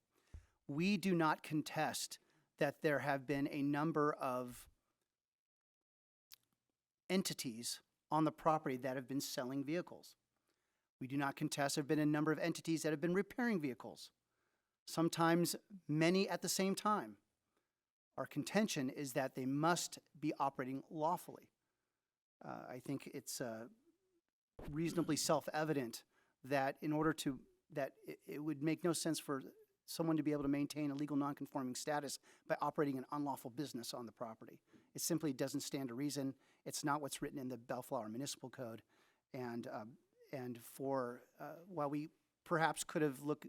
We do not contest that there have been a number of entities on the property that have been selling vehicles. We do not contest there have been a number of entities that have been repairing vehicles, sometimes many at the same time. Our contention is that they must be operating lawfully. I think it's reasonably self-evident that in order to, it would make no sense for someone to be able to maintain a legal non-conforming status by operating an unlawful business on the property. It simply doesn't stand to reason. It's not what's written in the Bellflower Municipal Code. And while we perhaps could have looked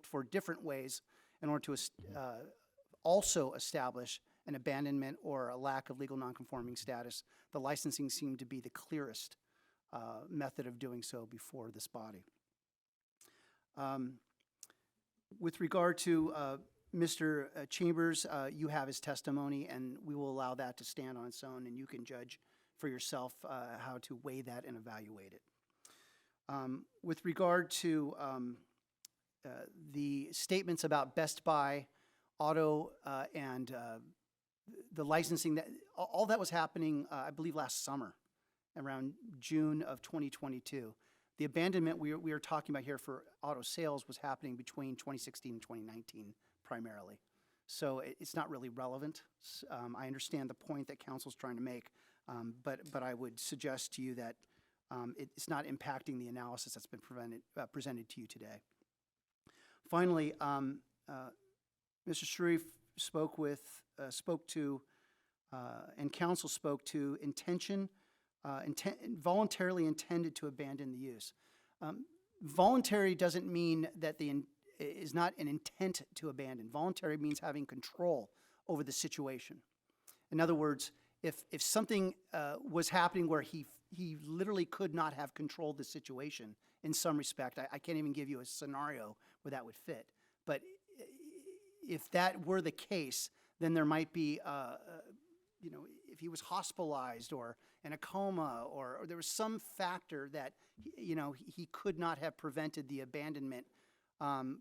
for different ways in order to also establish an abandonment or a lack of legal nonconforming status, the licensing seemed to be the clearest method of doing so before this body. With regard to Mr. Chambers, you have his testimony, and we will allow that to stand on its own, and you can judge for yourself how to weigh that and evaluate it. With regard to the statements about Best Buy, Auto, and the licensing, that all that was happening, I believe, last summer, around June of 2022. The abandonment we are talking about here for auto sales was happening between 2016 and 2019 primarily. So it's not really relevant. I understand the point that council's trying to make, but I would suggest to you that it's not impacting the analysis that's been presented to you today. Finally, Mr. Sharif spoke to And council spoke to voluntarily intended to abandon the use. Voluntary doesn't mean that is not an intent to abandon. Voluntary means having control over the situation. In other words, if something was happening where he literally could not have controlled the situation in some respect, I can't even give you a scenario where that would fit. But if that were the case, then there might be, if he was hospitalized or in a coma, or there was some factor that, he could not have prevented the abandonment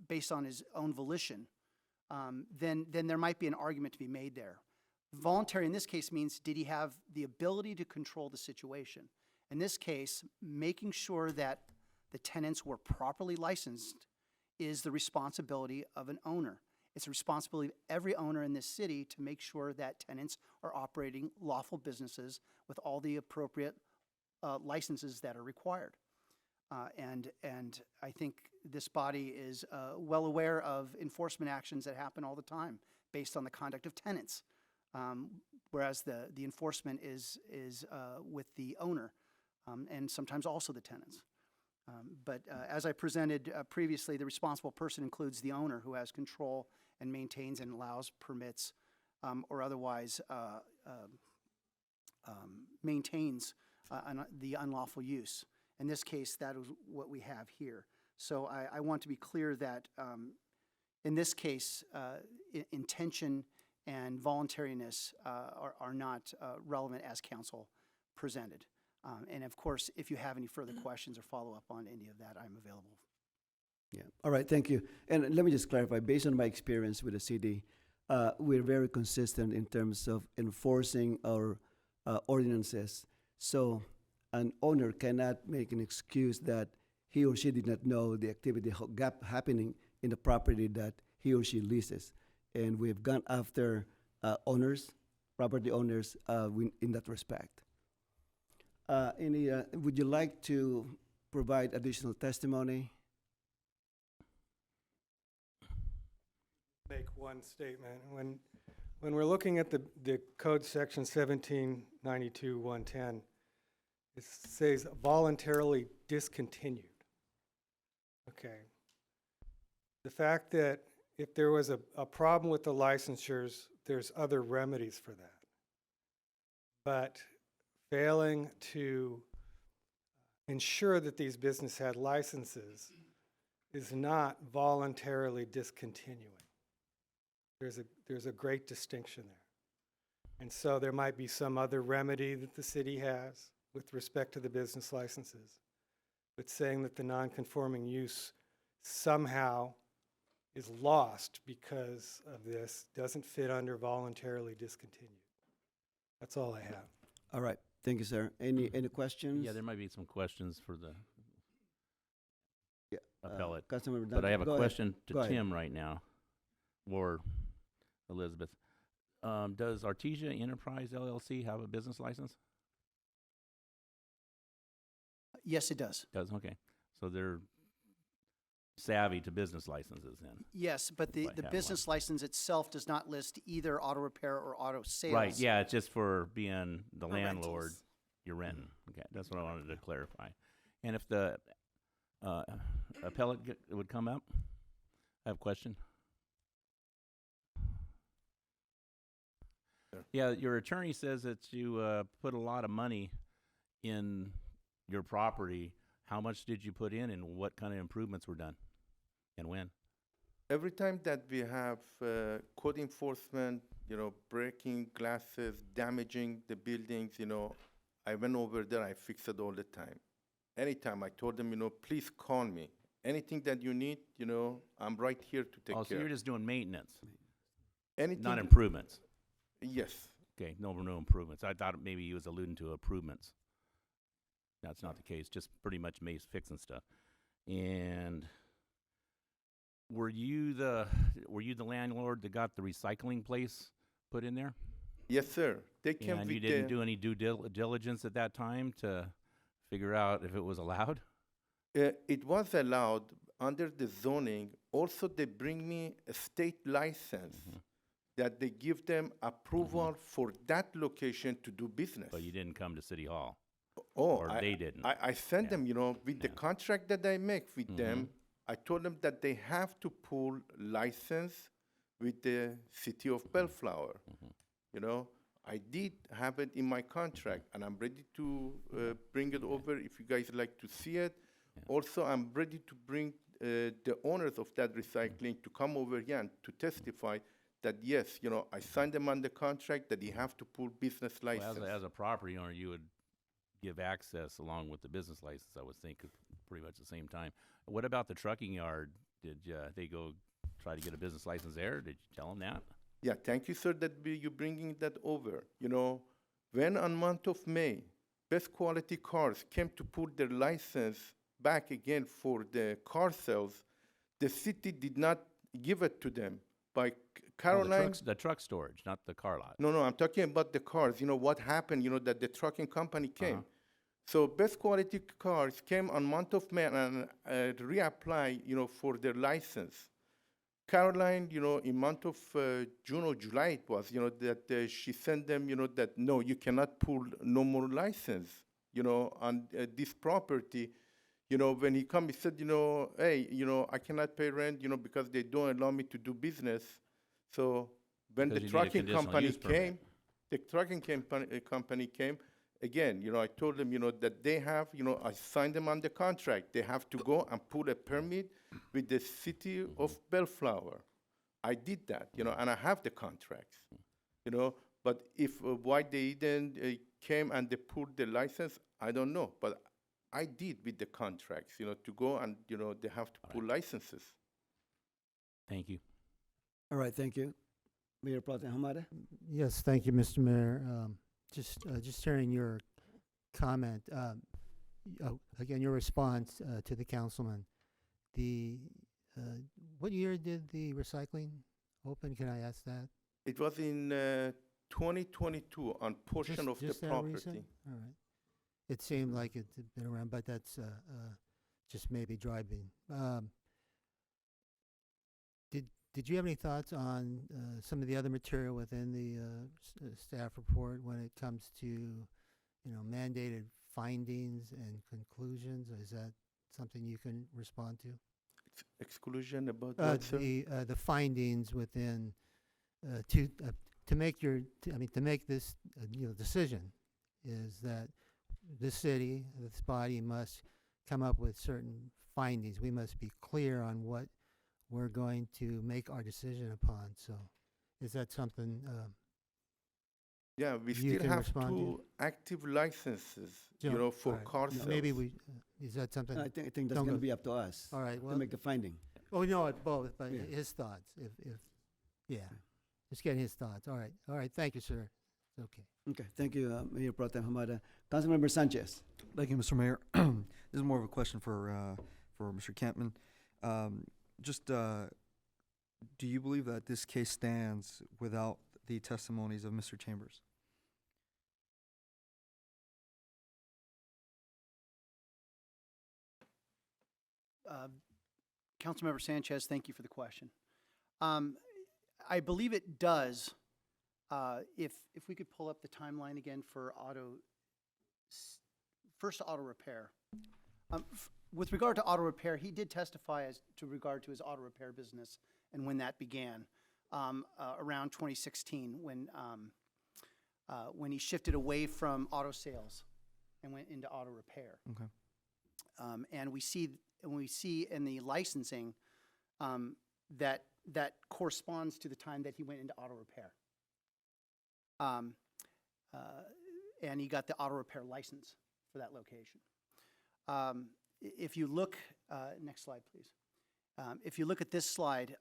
based on his own volition, then there might be an argument to be made there. Voluntary in this case means, did he have the ability to control the situation? In this case, making sure that the tenants were properly licensed is the responsibility of an owner. It's the responsibility of every owner in this city to make sure that tenants are operating lawful businesses with all the appropriate licenses that are required. And I think this body is well aware of enforcement actions that happen all the time based on the conduct of tenants, whereas the enforcement is with the owner and sometimes also the tenants. But as I presented previously, the responsible person includes the owner who has control and maintains and allows permits or otherwise maintains the unlawful use. In this case, that is what we have here. So I want to be clear that in this case, intention and voluntariness are not relevant as council presented. And of course, if you have any further questions or follow-up on any of that, I'm available. Yeah. All right. Thank you. And let me just clarify. Based on my experience with the city, we're very consistent in terms of enforcing our ordinances. So an owner cannot make an excuse that he or she did not know the activity happening in the property that he or she leases. And we've gone after property owners in that respect. Would you like to provide additional testimony? Make one statement. When we're looking at the code section 1792-110, it says voluntarily discontinued. Okay. The fact that if there was a problem with the licensures, there's other remedies for that. But failing to ensure that these businesses had licenses is not voluntarily discontinuing. There's a great distinction there. And so there might be some other remedy that the city has with respect to the business licenses. But saying that the non-conforming use somehow is lost because of this doesn't fit under voluntarily discontinued. That's all I have. All right. Thank you, sir. Any questions? Yeah, there might be some questions for the appellate. Councilmember But I have a Duncan, go ahead. question Go to ahead. Tim right now, or Elizabeth. Does Artesia Enterprise LLC have a business license? Yes, it does. Does, okay. So they're savvy to business licenses then? Yes, but the Might have business license itself does not list either auto repair or auto sales. Right, yeah, it's just for being the Or landlord, rentals. you're renting. Okay, that's what I wanted to clarify. And if the appellate would come up, I have a question. Yeah, your attorney says that you put a lot of money in your property. How much did you put in, and what kind of improvements were done, and when? Every time that we have code enforcement, breaking glasses, damaging the buildings, I went over there, I fix it all the time. Anytime I told them, please call me. Anything that you need, I'm right here to take Oh, so care. you're just doing maintenance, Anything. not improvements? Yes. Okay, no improvements. I thought maybe he was alluding to improvements. That's not the case, just pretty much fixing stuff. And were you the landlord that got the recycling place put in there? Yes, sir. They came And with you didn't do any due diligence at that time to figure out if it was allowed? It was allowed under the zoning. Also, they bring me a state license. that they give them approval for that location to do business. But you didn't come to City Hall, Oh, or they didn't. I sent Yeah. them, with the Yeah. contract that I make with them, I told them that they have to pull license with the city of Bellflower. I did have it in my contract, and I'm ready to bring it over if you guys like to see it. Also, I'm ready to bring the owners of that recycling to come over here and to testify that yes, I signed them on the contract that they have to pull business Well, license. as a property owner, you would give access along with the business license, I would think, at pretty much the same time. What about the trucking yard? Did they go try to get a business license there? Did you tell them that? Yeah, thank you, sir, that you bringing that over. When on month of May, Best Quality Cars came to put their license back again for the car sales, the city did not give it to them. By Caroline. The truck storage, not the car lot. No, I'm talking about the cars. What happened, that the trucking company came. So Best Quality Cars came on month of May and reapply, for their license. Caroline, in month of June or July it was, that she sent them, that no, you cannot pull no more license, on this property. When he come, he said, hey, I cannot pay rent, because they don't allow me to do business. So when Because the you need a trucking conditional company use permit. came, the trucking company came, again, I told them, that they have, I signed them on the contract. They have to go and pull a permit with the city of Bellflower. I did that, and I have the contracts, But if why they didn't came and they pulled the license, I don't know. But I did with the contracts, to go and, they have to pull licenses. Thank you. All right, thank you. Mayor Pro Tem Hamada? Yes, thank you, Mr. Mayor. Just hearing your comment, again, your response to the councilman. What year did the recycling open? Can I ask that? It was in 2022 on portion of the Just that property. recent? All right. It seemed like it had been around, but that's just maybe driving. Did you have any thoughts on some of the other material within the staff report when it comes to, mandated findings and conclusions? Is that something you can respond to? Exclusion about what, sir? The findings within to make this decision is that this city, this body must come up with certain findings. We must be clear on what we're going to make our decision upon. So is that something Yeah, we you still can have respond two active licenses, Joe, for all right. car No, sales. maybe is that something? I think that's Don't going to go- be up to us. All right, To well, make the finding. oh, no, both, but Yeah. his thoughts, yeah. Just getting his thoughts. All right, thank you, sir. It's okay. Okay, thank you, Mayor Pro Tem Hamada. Councilmember Sanchez? Thank you, Mr. Mayor. This is more of a question for Mr. Campman. Do you believe that this case stands without the testimonies of Mr. Chambers? Councilmember Sanchez, thank you for the question. I believe it does. If we could pull up the timeline again for first auto repair. With regard to auto repair, he did testify as to regard to his auto repair business and when that began, around 2016, when he shifted away from auto sales and went into auto repair. Okay. And we see in the licensing that corresponds to the time that he went into auto repair. And he got the auto repair license for that location. If you look, next slide, please. If you look at this slide,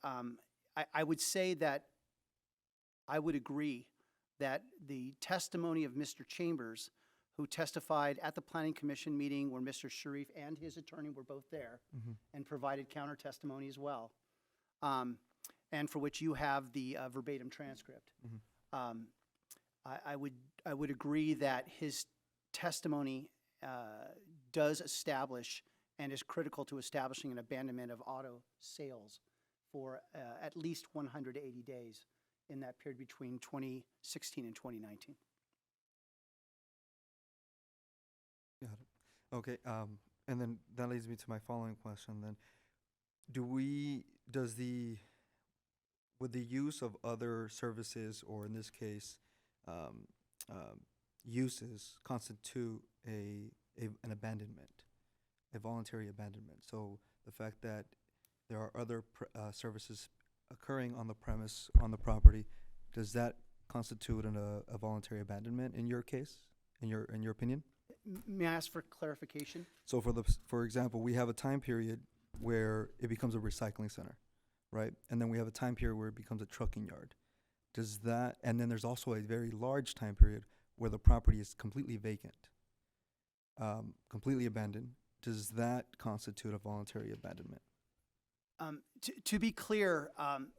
I would say that I would agree that the testimony of Mr. Chambers, who testified at the Planning Commission meeting where Mr. Sharif and his attorney were both there and provided counter testimony as well, and for which you have the verbatim transcript. I would agree that his testimony does establish and is critical to establishing an abandonment of auto sales for at least 180 days in that period between 2016 and 2019. Got it. Okay, and then that leads me to my following question then. Would the use of other services, or in this case, uses, constitute an abandonment, a voluntary abandonment? So the fact that there are other services occurring on the premise, on the property, does that constitute a voluntary abandonment in your case, in your opinion? May I ask for clarification? So for example, we have a time period where it becomes a recycling center, right? And then we have a time period where it becomes a trucking yard. And then there's also a very large time period where the property is completely vacant, completely abandoned. Does that constitute a voluntary abandonment? To be clear,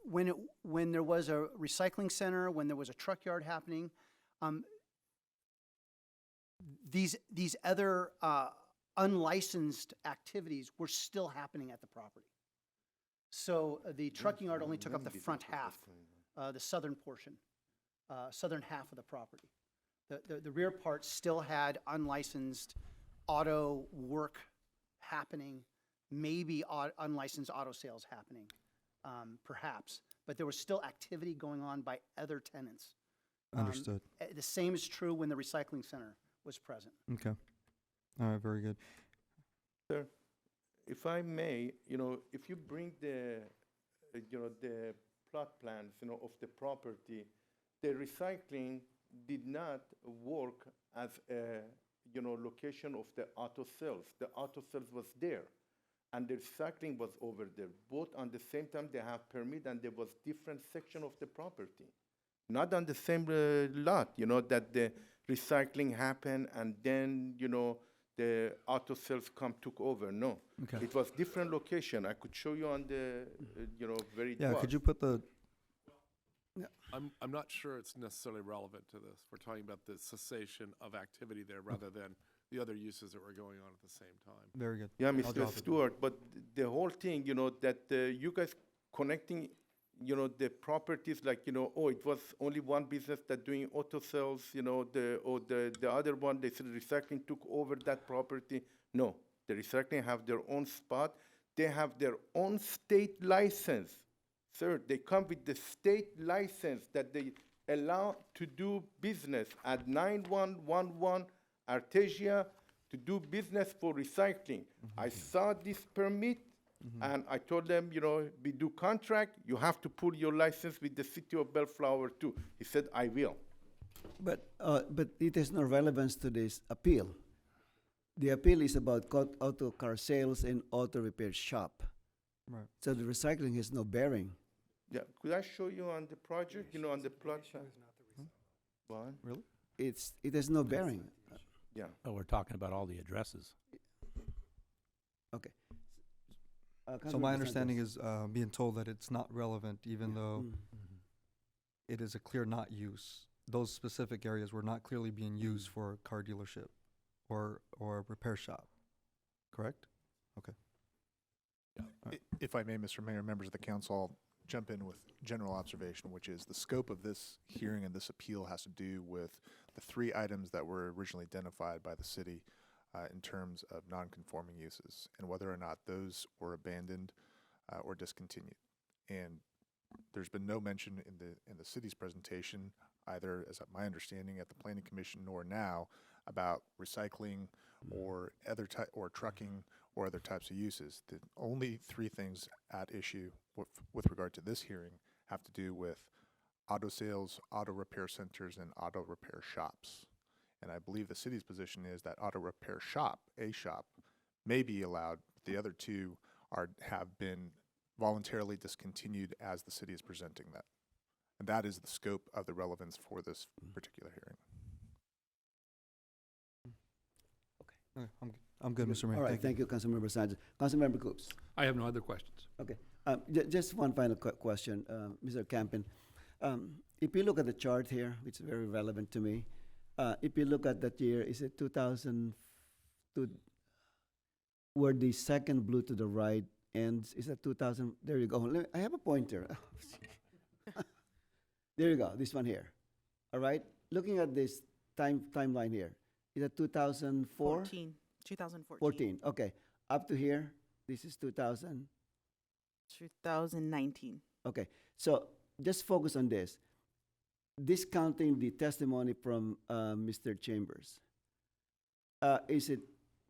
when there was a recycling center, when there was a truck yard happening, these other unlicensed activities were still happening at the property. So the trucking yard only took up the front half, the southern portion, southern half of the property. The rear part still had unlicensed auto work happening, maybe unlicensed auto sales happening, perhaps. But there was still activity going on by other tenants. Understood. The same is true when the recycling center was present. Okay. All right, very good. Sir, if I may, if you bring the plot plans, of the property, the recycling did not work as a, location of the auto sales. The auto sales was there, and the recycling was over there. Both on the same time, they have permit, and there was different section of the property. Not on the same lot, that the recycling happened, and then, the auto sales took over. No. Okay. It was different location. I could show you on the, very Yeah, was. could you put the, I'm not sure it's necessarily relevant to this. We're talking about the cessation of activity there rather than the other uses that were going on at the same time. very good. Yeah, I'll Mr. drop it. Stewart, but the whole thing, that you guys connecting, the properties like, it was only one business that doing auto sales, the other one, they said recycling took over that property. No, the recycling have their own spot. They have their own state license. Sir, they come with the state license that they allow to do business at 9111 Artesia to do business for recycling. I saw this permit, and I told them, we do contract, you have to pull your license with the city of Bellflower too. He said, I will. But it has no relevance to this appeal. The appeal is about auto car sales and auto repair shop. Right. So the recycling has no bearing. Yeah, could I show you on the project, on the plot? What? Really? It has no bearing. Yeah. Oh, we're talking about all the addresses. Okay. So my understanding is being told that it's not relevant, even though it is a clear not use. Those specific areas were not clearly being used for a car dealership or a repair shop, correct? Okay. If I may, Mr. Mayor, members of the council, I'll jump in with general observation, which is the scope of this hearing and this appeal has to do with the three items that were originally identified by the city in terms of non-conforming uses and whether or not those were abandoned or discontinued. And there's been no mention in the city's presentation, either as my understanding at the Planning Commission or now, about recycling or or trucking or other types of uses. The only three things at issue with regard to this hearing have to do with auto sales, auto repair centers, and auto repair shops. And I believe the city's position is that auto repair shop, a shop, may be allowed. The other two have been voluntarily discontinued as the city is presenting that. And that is the scope of the relevance for this particular hearing. Okay, I'm good, Mr. Mayor. All right, thank you, Councilmember Sanchez. Councilmember Coops. I have no other questions. Okay, just one final question, Mr. Campin. If you look at the chart here, which is very relevant to me, if you look at that year, is it 2002, where the second blue to the right ends? Is that 2000? There you go. I have a pointer. There you go, this one here. All right? Looking at this timeline here, is it 2004? 2014. 14, okay. Up to here, this is 2000. 2019. Okay, so just focus on this. Discounting the testimony from Mr. Chambers, is it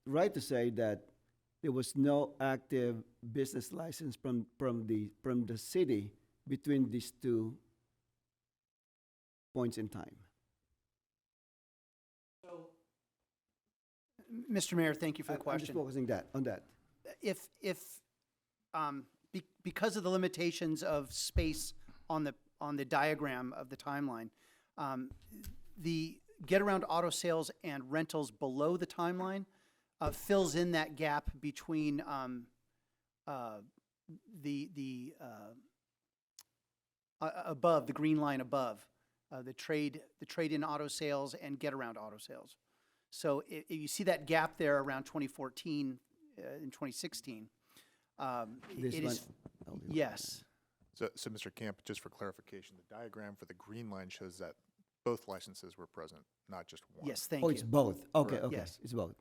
right to say that there was no active business license from the city between these 2 points in time? Mr. Mayor, thank you for the I'm just question. focusing on that. Because of the limitations of space on the diagram of the timeline, the get-around auto sales and rentals below the timeline fills in that gap between above, the green line above, the trade-in auto sales and get-around auto sales. So you see that gap there around 2014 and 2016. This it one? is, yes. So Mr. Camp, just for clarification, the diagram for the green line shows that both licenses were present, not just one. Yes, thank Oh, you. it's both. Okay, Correct. okay, Yes. it's both.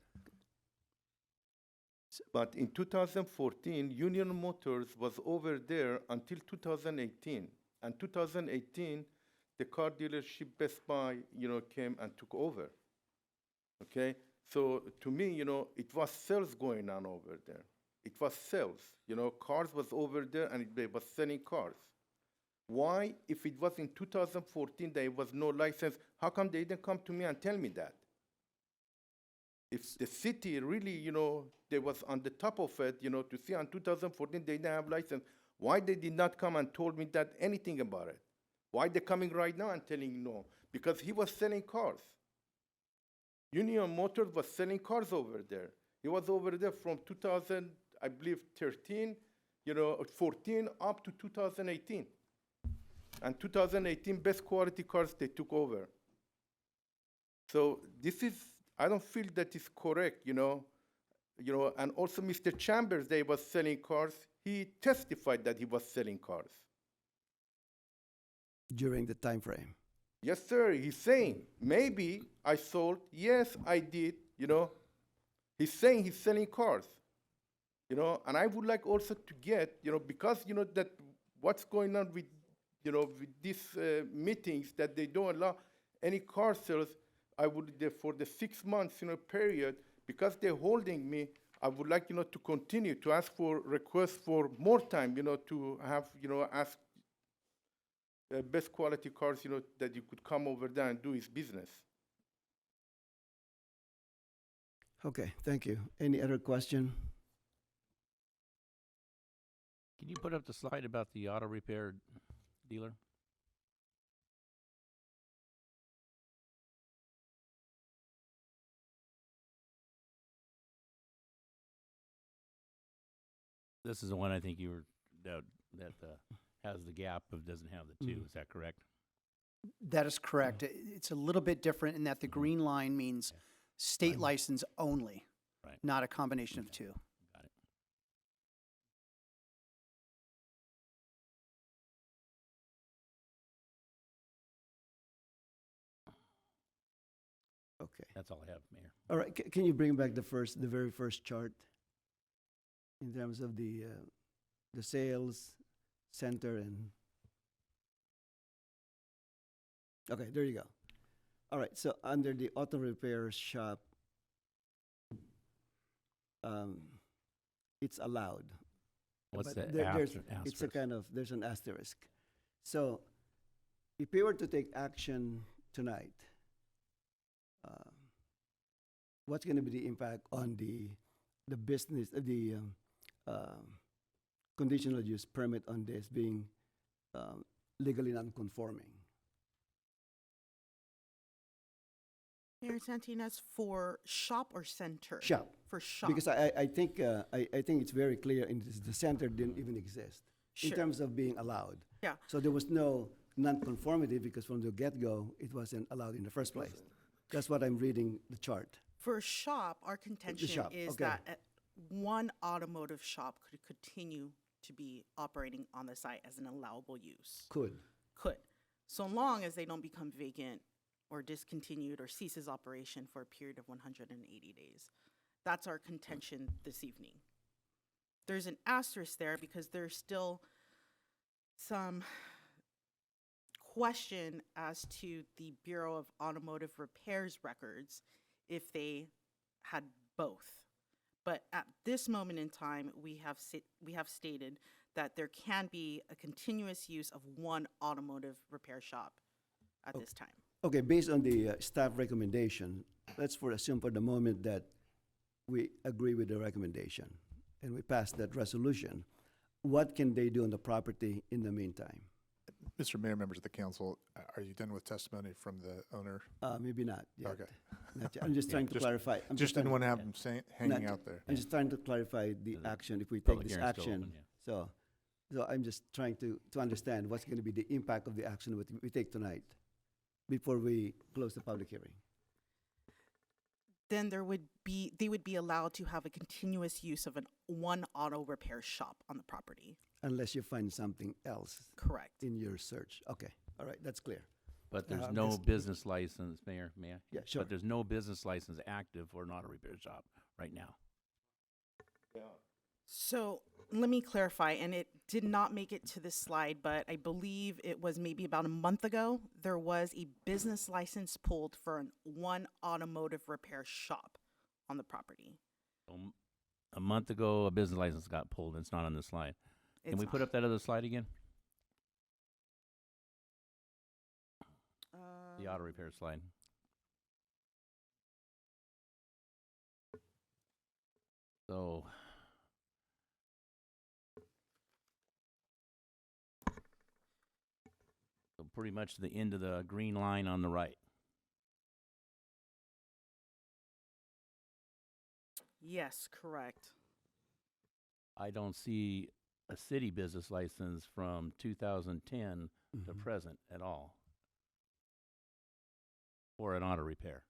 But in 2014, Union Motors was over there until 2018. And 2018, the car dealership Best Buy, came and took over. Okay? So to me, it was sales going on over there. It was sales. Cars was over there and they was selling cars. Why, if it was in 2014, there was no license, how come they didn't come to me and tell me that? If the city really, they was on the top of it, to see in 2014 they didn't have license, why they did not come and told me that anything about it? Why they coming right now and telling no? Because he was selling cars. Union Motors was selling cars over there. He was over there from 2000, I believe, 14 up to 2018. And 2018, best quality cars they took over. So this is, I don't feel that is correct, and also Mr. Chambers, they was selling cars. He testified that he was selling cars. During the time frame. Yes, sir. He's saying, maybe I sold. Yes, I did, He's saying he's selling cars, and I would like also to get, because, that what's going on with, with these meetings that they don't allow any car sales, I would, for the 6 months, period, because they're holding me, I would like, to continue to ask for requests for more time, to have, ask best quality cars, that you could come over there and do his business. Okay, thank you. Any other question? Can you put up the slide about the auto repair dealer? This is the one I think you were, that has the gap but doesn't have the 2. Is that correct? That is correct. It's a little bit different in that the green line means state license only, Right. not a combination of 2. Got it. Okay. That's all I have, Mayor. All right, can you bring back the very first chart in terms of the sales center and, okay, there you go. All right, so under the auto repair shop, it's allowed. What's But the there's, it's a asterisk? kind of, there's an asterisk. So if we were to take action tonight, what's going to be the impact on the business, the conditional use permit on this being legally non-conforming? Mayor Santinas, for shop or center? Shop. For shop. Because I think it's very clear in this, the center didn't even exist in Sure. terms of being allowed. Yeah. So there was no non-conformity because from the get-go, it wasn't allowed in the first place. That's what I'm reading the chart. For shop, our contention shop, is okay. that one automotive shop could continue to be operating on the site as an allowable use. Could. Could. so long as they don't become vacant or discontinued or ceases operation for a period of 180 days. That's our contention this evening. There's an asterisk there because there's still some question as to the Bureau of Automotive Repairs records if they had both. But at this moment in time, we have stated that there can be a continuous use of one automotive repair shop at this time. Okay, based on the staff recommendation, let's assume for the moment that we agree with the recommendation and we pass that resolution. What can they do on the property in the meantime? Mr. Mayor, members of the council, are you done with testimony from the owner? Maybe not yet. Okay. Not yet. I'm just trying to Just- clarify. I'm Just trying didn't to- want to have them hanging Not- out there. I'm just trying to clarify the action if we take Public this hearing's still action. open, yeah. So I'm just trying to understand what's going to be the impact of the action we take tonight before we close the public hearing. Then they would be allowed to have a continuous use of one auto repair shop on the property. Unless you find something else Correct. in your search. Okay, all right, that's clear. But there's Um, no this- business license, Mayor, may I? Yeah, sure. But there's no business license active for an auto repair shop right now. So let me clarify, and it did not make it to this slide, but I believe it was maybe about a month ago, there was a business license pulled for one automotive repair shop on the property. A month ago, a business license got pulled. It's not on the slide. Can It's we put not. up that other slide again? The auto repair slide. So pretty much the end of the green line on the right. Yes, correct. I don't see a city business license from 2010 to present at all for an auto repair.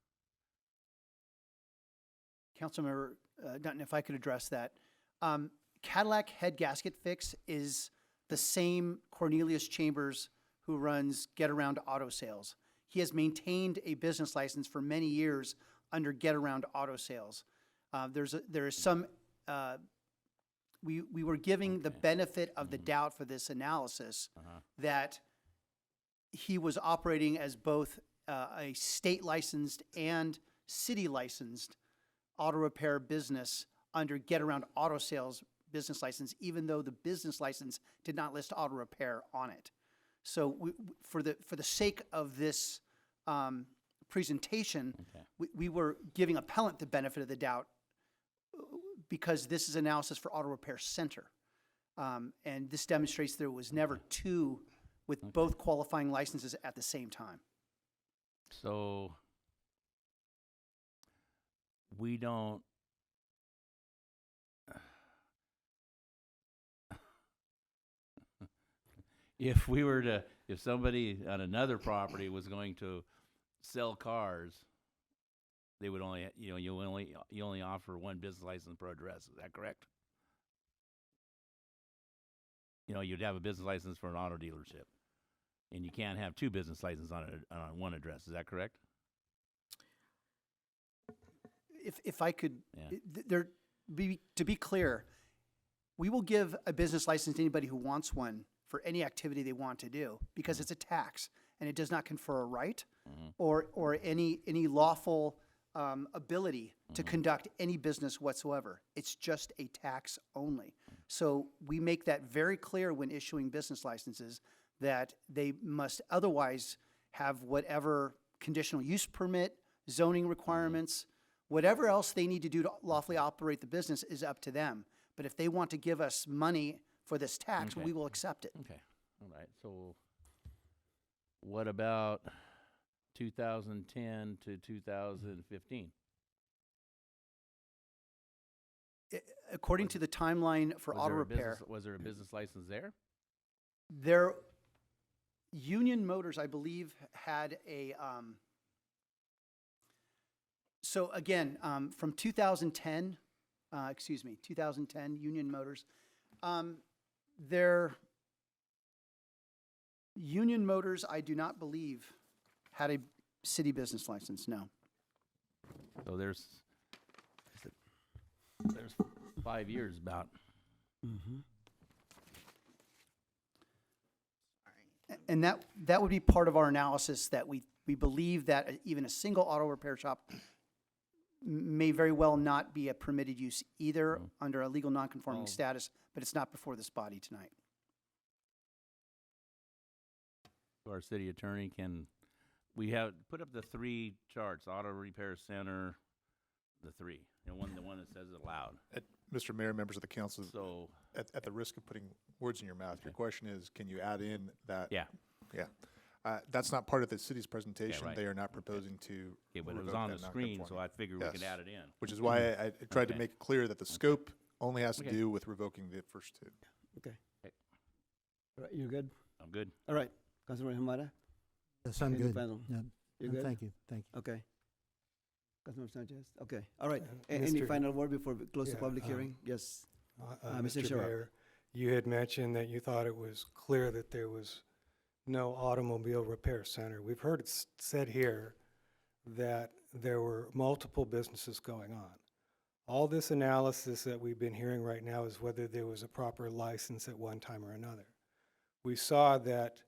Councilmember Dutton, if I could address that. Cadillac Head Gasket Fix is the same Cornelius Chambers who runs Get Around Auto Sales. He has maintained a business license for many years under Get Around Auto Sales. There is some, we were giving the benefit of the doubt for this analysis that he was operating as both a state licensed and city licensed auto repair business under Get Around Auto Sales business license, even though the business license did not list auto repair on it. So for the sake of this presentation, we were giving appellant the benefit of the doubt because this is analysis for Auto Repair Center. And this demonstrates there was never two with both qualifying licenses at the same time. So we don't if somebody on another property was going to sell cars, they would only, you only offer one business license per address. Is that correct? You'd have a business license for an auto dealership, and you can't have two business licenses on one address. Is that correct? If I could, Yeah. to be clear, we will give a business license to anybody who wants one for any activity they want to do because it's a tax and it does not confer a right or any lawful ability to conduct any business whatsoever. It's just a tax only. So we make that very clear when issuing business licenses that they must otherwise have whatever conditional use permit, zoning requirements, whatever else they need to do to lawfully operate the business is up to them. But if they want to give us money for this tax, Okay. we will accept it. Okay. All right. So what about 2010 to 2015? According to the timeline for auto repair, Was there a business license there? Union Motors, I believe, had a, so again, from 2010, 2010, Union Motors, Union Motors, I do not believe, had a city business license, no. So there's 5 years about. And that would be part of our analysis, that we believe that even a single auto repair shop may very well not be a permitted use either under a legal nonconforming status, but it's not before this body tonight. Our city attorney, can we have, put up the 3 charts, auto repair center, the 3, and the one that says it loud. Mr. Mayor, members of the council, So, at the risk of putting words in your mouth, your question is, can you add in that? yeah, Yeah. That's not part of the city's presentation. right. They are not proposing to okay, but it was revoke on the that screen, so nonconformity. I figured we could Yes. add it in. Which is why I tried to Okay. make it clear that the scope only has to Okay. do with revoking the first 2. Okay. Okay. All right, you're good? I'm good. All right, Councilor Hamada? Yes, I'm Any good. final? Yeah, You no, good? Thank you, thank you. Okay. Councilor Sanchez? Okay, all right. Uh, Any Mr. final word before we close the Yeah, public hearing? Yes. Mr. Mr. Sharrock. Mayor, you had mentioned that you thought it was clear that there was no automobile repair center. We've heard it said here that there were multiple businesses going on. All this analysis that we've been hearing right now is whether there was a proper license at one time or another. We saw that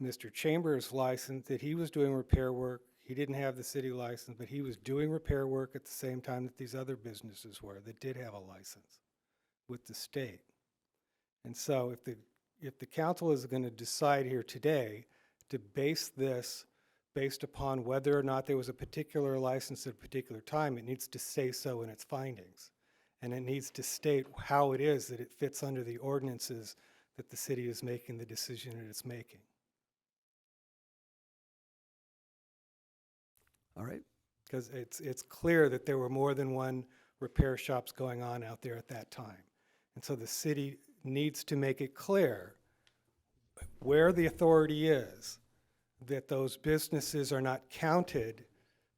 Mr. Chambers' license, that he was doing repair work. He didn't have the city license, but he was doing repair work at the same time that these other businesses were that did have a license with the state. And so if the council is going to decide here today to base this based upon whether or not there was a particular license at a particular time, it needs to say so in its findings. And it needs to state how it is that it fits under the ordinances that the city is making the decision that it's making. All right. Because it's clear that there were more than one repair shops going on out there at that time. And so the city needs to make it clear where the authority is, that those businesses are not counted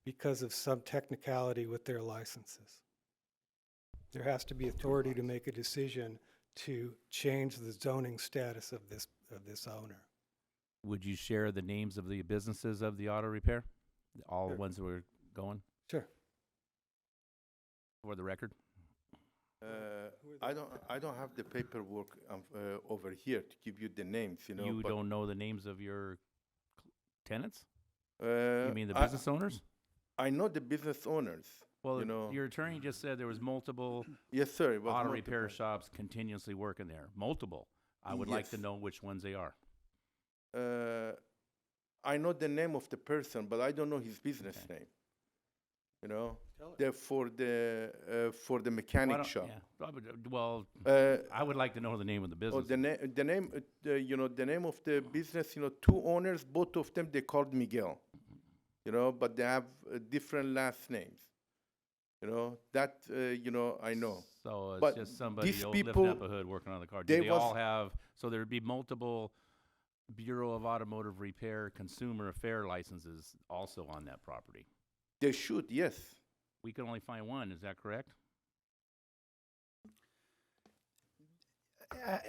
because of some technicality with their licenses. There has to be authority to make a decision to change the zoning status of this owner. Would you share the names of the businesses of the auto repair? All the Sure. ones that were going, Sure. for the record? I don't have the paperwork over here to give you the names, you know. You but, don't know the names of your tenants? Uh, You mean the I- business owners? I know the business owners. Well, you know. your attorney just said there was multiple Yes, sir. It was auto multiple. repair shops continuously working there. Multiple. I would like to Yes. know which ones they are. I know the name of the person, but I don't know his business name. You know, they're for the mechanic Why don't- shop. yeah, probably, well, Uh, I would like to know the name of the Oh, business. the name, you know, the name of the business, you know, 2 owners, both of them, they called Miguel, you know, but they have different last names, you know, that, you know, I know. So it's But just somebody these lifting people, up a hood working on the car. Do they they all was- have, so there'd be multiple Bureau of Automotive Repair Consumer Affair licenses also on that property? They should, yes. We can only find one, is that correct?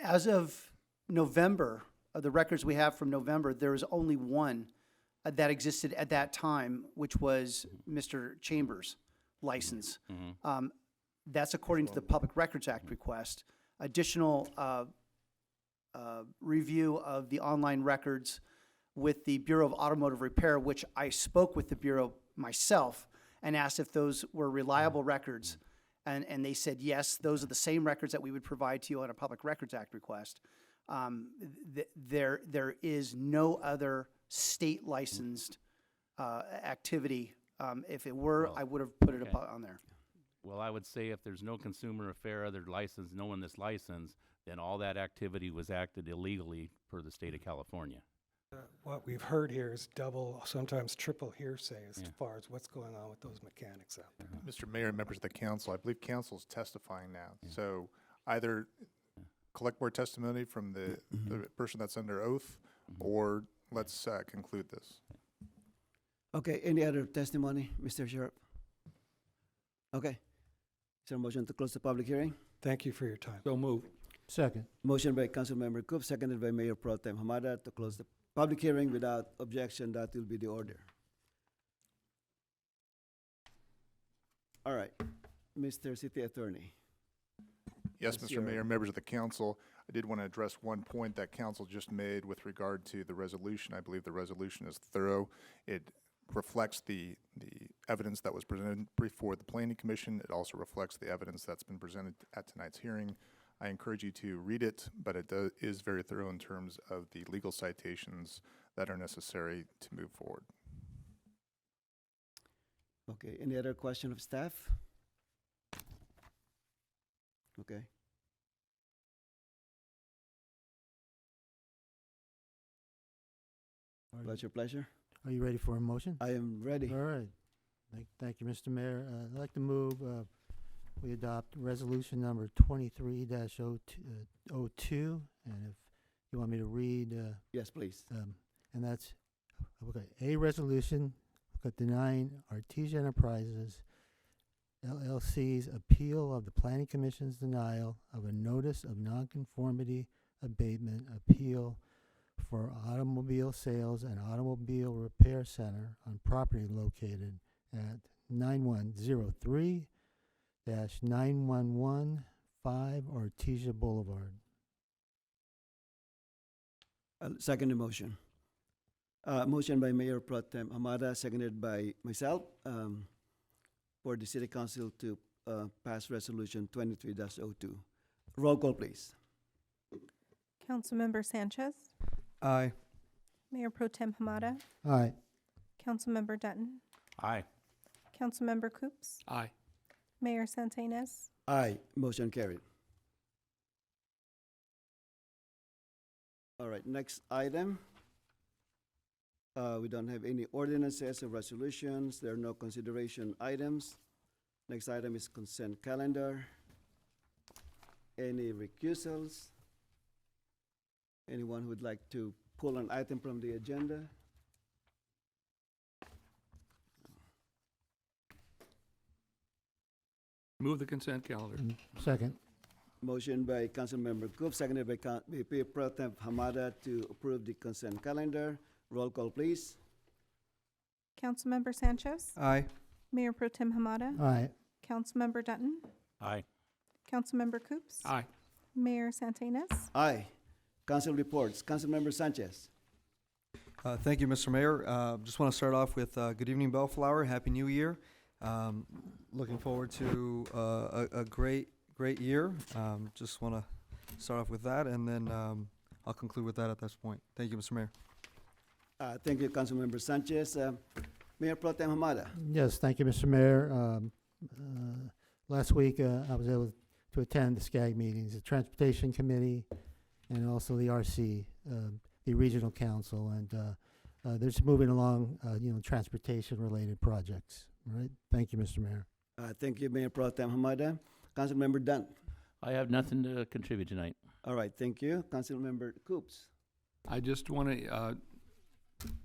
As of November, the records we have from November, there was only one that existed at that time, which was Mr. Chambers' license. That's according to the Public Records Act request. Additional review of the online records with the Bureau of Automotive Repair, which I spoke with the Bureau myself and asked if those were reliable records. And they said, yes, those are the same records that we would provide to you on a Public Records Act request. There is no other state licensed activity. If it were, Well, I would have put it okay. up on there. Well, I would say if there's no consumer affair, other license, no one that's licensed, then all that activity was acted illegally per the state of California. What we've heard here is double, sometimes triple hearsay as Yeah. far as what's going on with those mechanics out there. Mr. Mayor and members of the council, I believe council's testifying now. So either collect more testimony from the person that's under oath, or let's conclude this. Okay, any other testimony, Mr. Sheriff? Okay. Is there a motion to close the public hearing? Thank you for your time. So moved. Second. Motion by Councilmember Coop, seconded by Mayor Pro Tem Hamada to close the public hearing without objection. That will be the order. All right, Mr. City Attorney. Yes, Yes, Mr. sir. Mayor, members of the council, I did want to address one point that council just made with regard to the resolution. I believe the resolution is thorough. It reflects the evidence that was presented before the Planning Commission. It also reflects the evidence that's been presented at tonight's hearing. I encourage you to read it, but it is very thorough in terms of the legal citations that are necessary to move forward. Okay, any other question of staff? Okay. What's your pleasure? Are you ready for a motion? I am ready. All right. Thank you, Mr. Mayor. I'd like to move, we adopt resolution number 23-02, and if you want me to read, Yes, please. and that's, okay, a resolution denying Artesia Enterprises LLC's appeal of the Planning Commission's denial of a notice of nonconformity abatement appeal for automobile sales and automobile repair center on property located at 9103-9115 Artesia Boulevard. Second the motion. Motion by Mayor Pro Tem Hamada, seconded by myself, for the City Council to pass Resolution 23-02. Roll call, please. Councilmember Sanchez, Aye. Mayor Pro Tem Hamada, Aye. Councilmember Dutton, Aye. Councilmember Coops, Aye. Mayor Santinez, Aye, motion carried. All right, next item. We don't have any ordinances or resolutions. There are no consideration items. Next item is consent calendar. Any recusals? Anyone who would like to pull an item from the agenda? Move the consent calendar. Second. Motion by Councilmember Coop, seconded by VP Pro Tem Hamada to approve the consent calendar. Roll call, please. Councilmember Sanchez, Aye. Mayor Pro Tem Hamada, Aye. Councilmember Dutton, Aye. Councilmember Coops, Aye. Mayor Santinez. Aye. Council reports. Councilmember Sanchez. Thank you, Mr. Mayor. Just want to start off with good evening, Bellflower. Happy New Year. Looking forward to a great year. Just want to start off with that, and then I'll conclude with that at this point. Thank you, Mr. Mayor. Thank you, Councilmember Sanchez. Mayor Pro Tem Hamada. Yes, thank you, Mr. Mayor. Last week, I was able to attend the SCAG meetings, the Transportation Committee, and also the RC, the Regional Council, and they're just moving along, transportation-related projects. All right, thank you, Mr. Mayor. Thank you, Mayor Pro Tem Hamada. Councilmember Dunn. I have nothing to contribute tonight. All right, thank you. Councilmember Coops. I just want to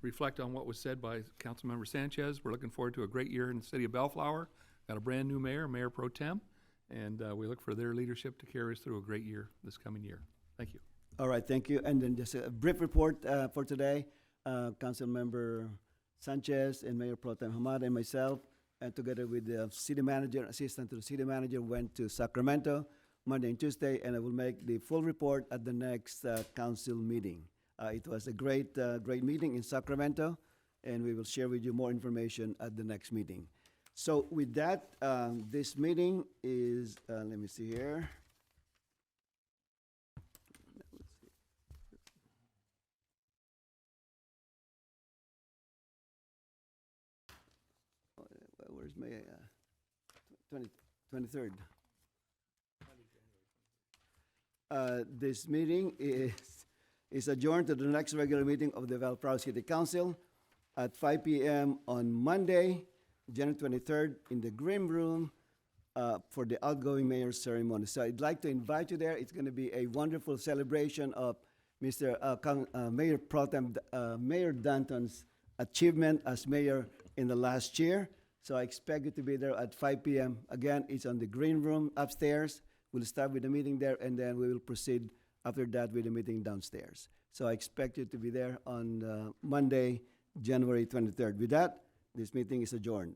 reflect on what was said by Councilmember Sanchez. We're looking forward to a great year in the city of Bellflower. Got a brand-new mayor, Mayor Pro Tem, and we look for their leadership to carry us through a great year this coming year. Thank you. All right, thank you. And then just a brief report for today. Councilmember Sanchez and Mayor Pro Tem Hamada and myself, and together with the city manager, assistant to the city manager, went to Sacramento Monday and Tuesday, and I will make the full report at the next council meeting. It was a great meeting in Sacramento, and we will share with you more information at the next meeting. So with that, this meeting is, let me see here. Where's May, 23rd? This meeting is adjourned to the next regular meeting of the Bellflower City Council at 5 p.m. on Monday, January 23rd, in the Green Room for the outgoing mayor's ceremony. So I'd like to invite you there. It's going to be a wonderful celebration of Mayor Pro Tem, Mayor Danton's achievement as mayor in the last year. So I expect you to be there at 5 p.m. Again, it's on the Green Room upstairs. We'll start with the meeting there, and then we will proceed after that with the meeting downstairs. So I expect you to be there on Monday, January 23rd. With that, this meeting is adjourned.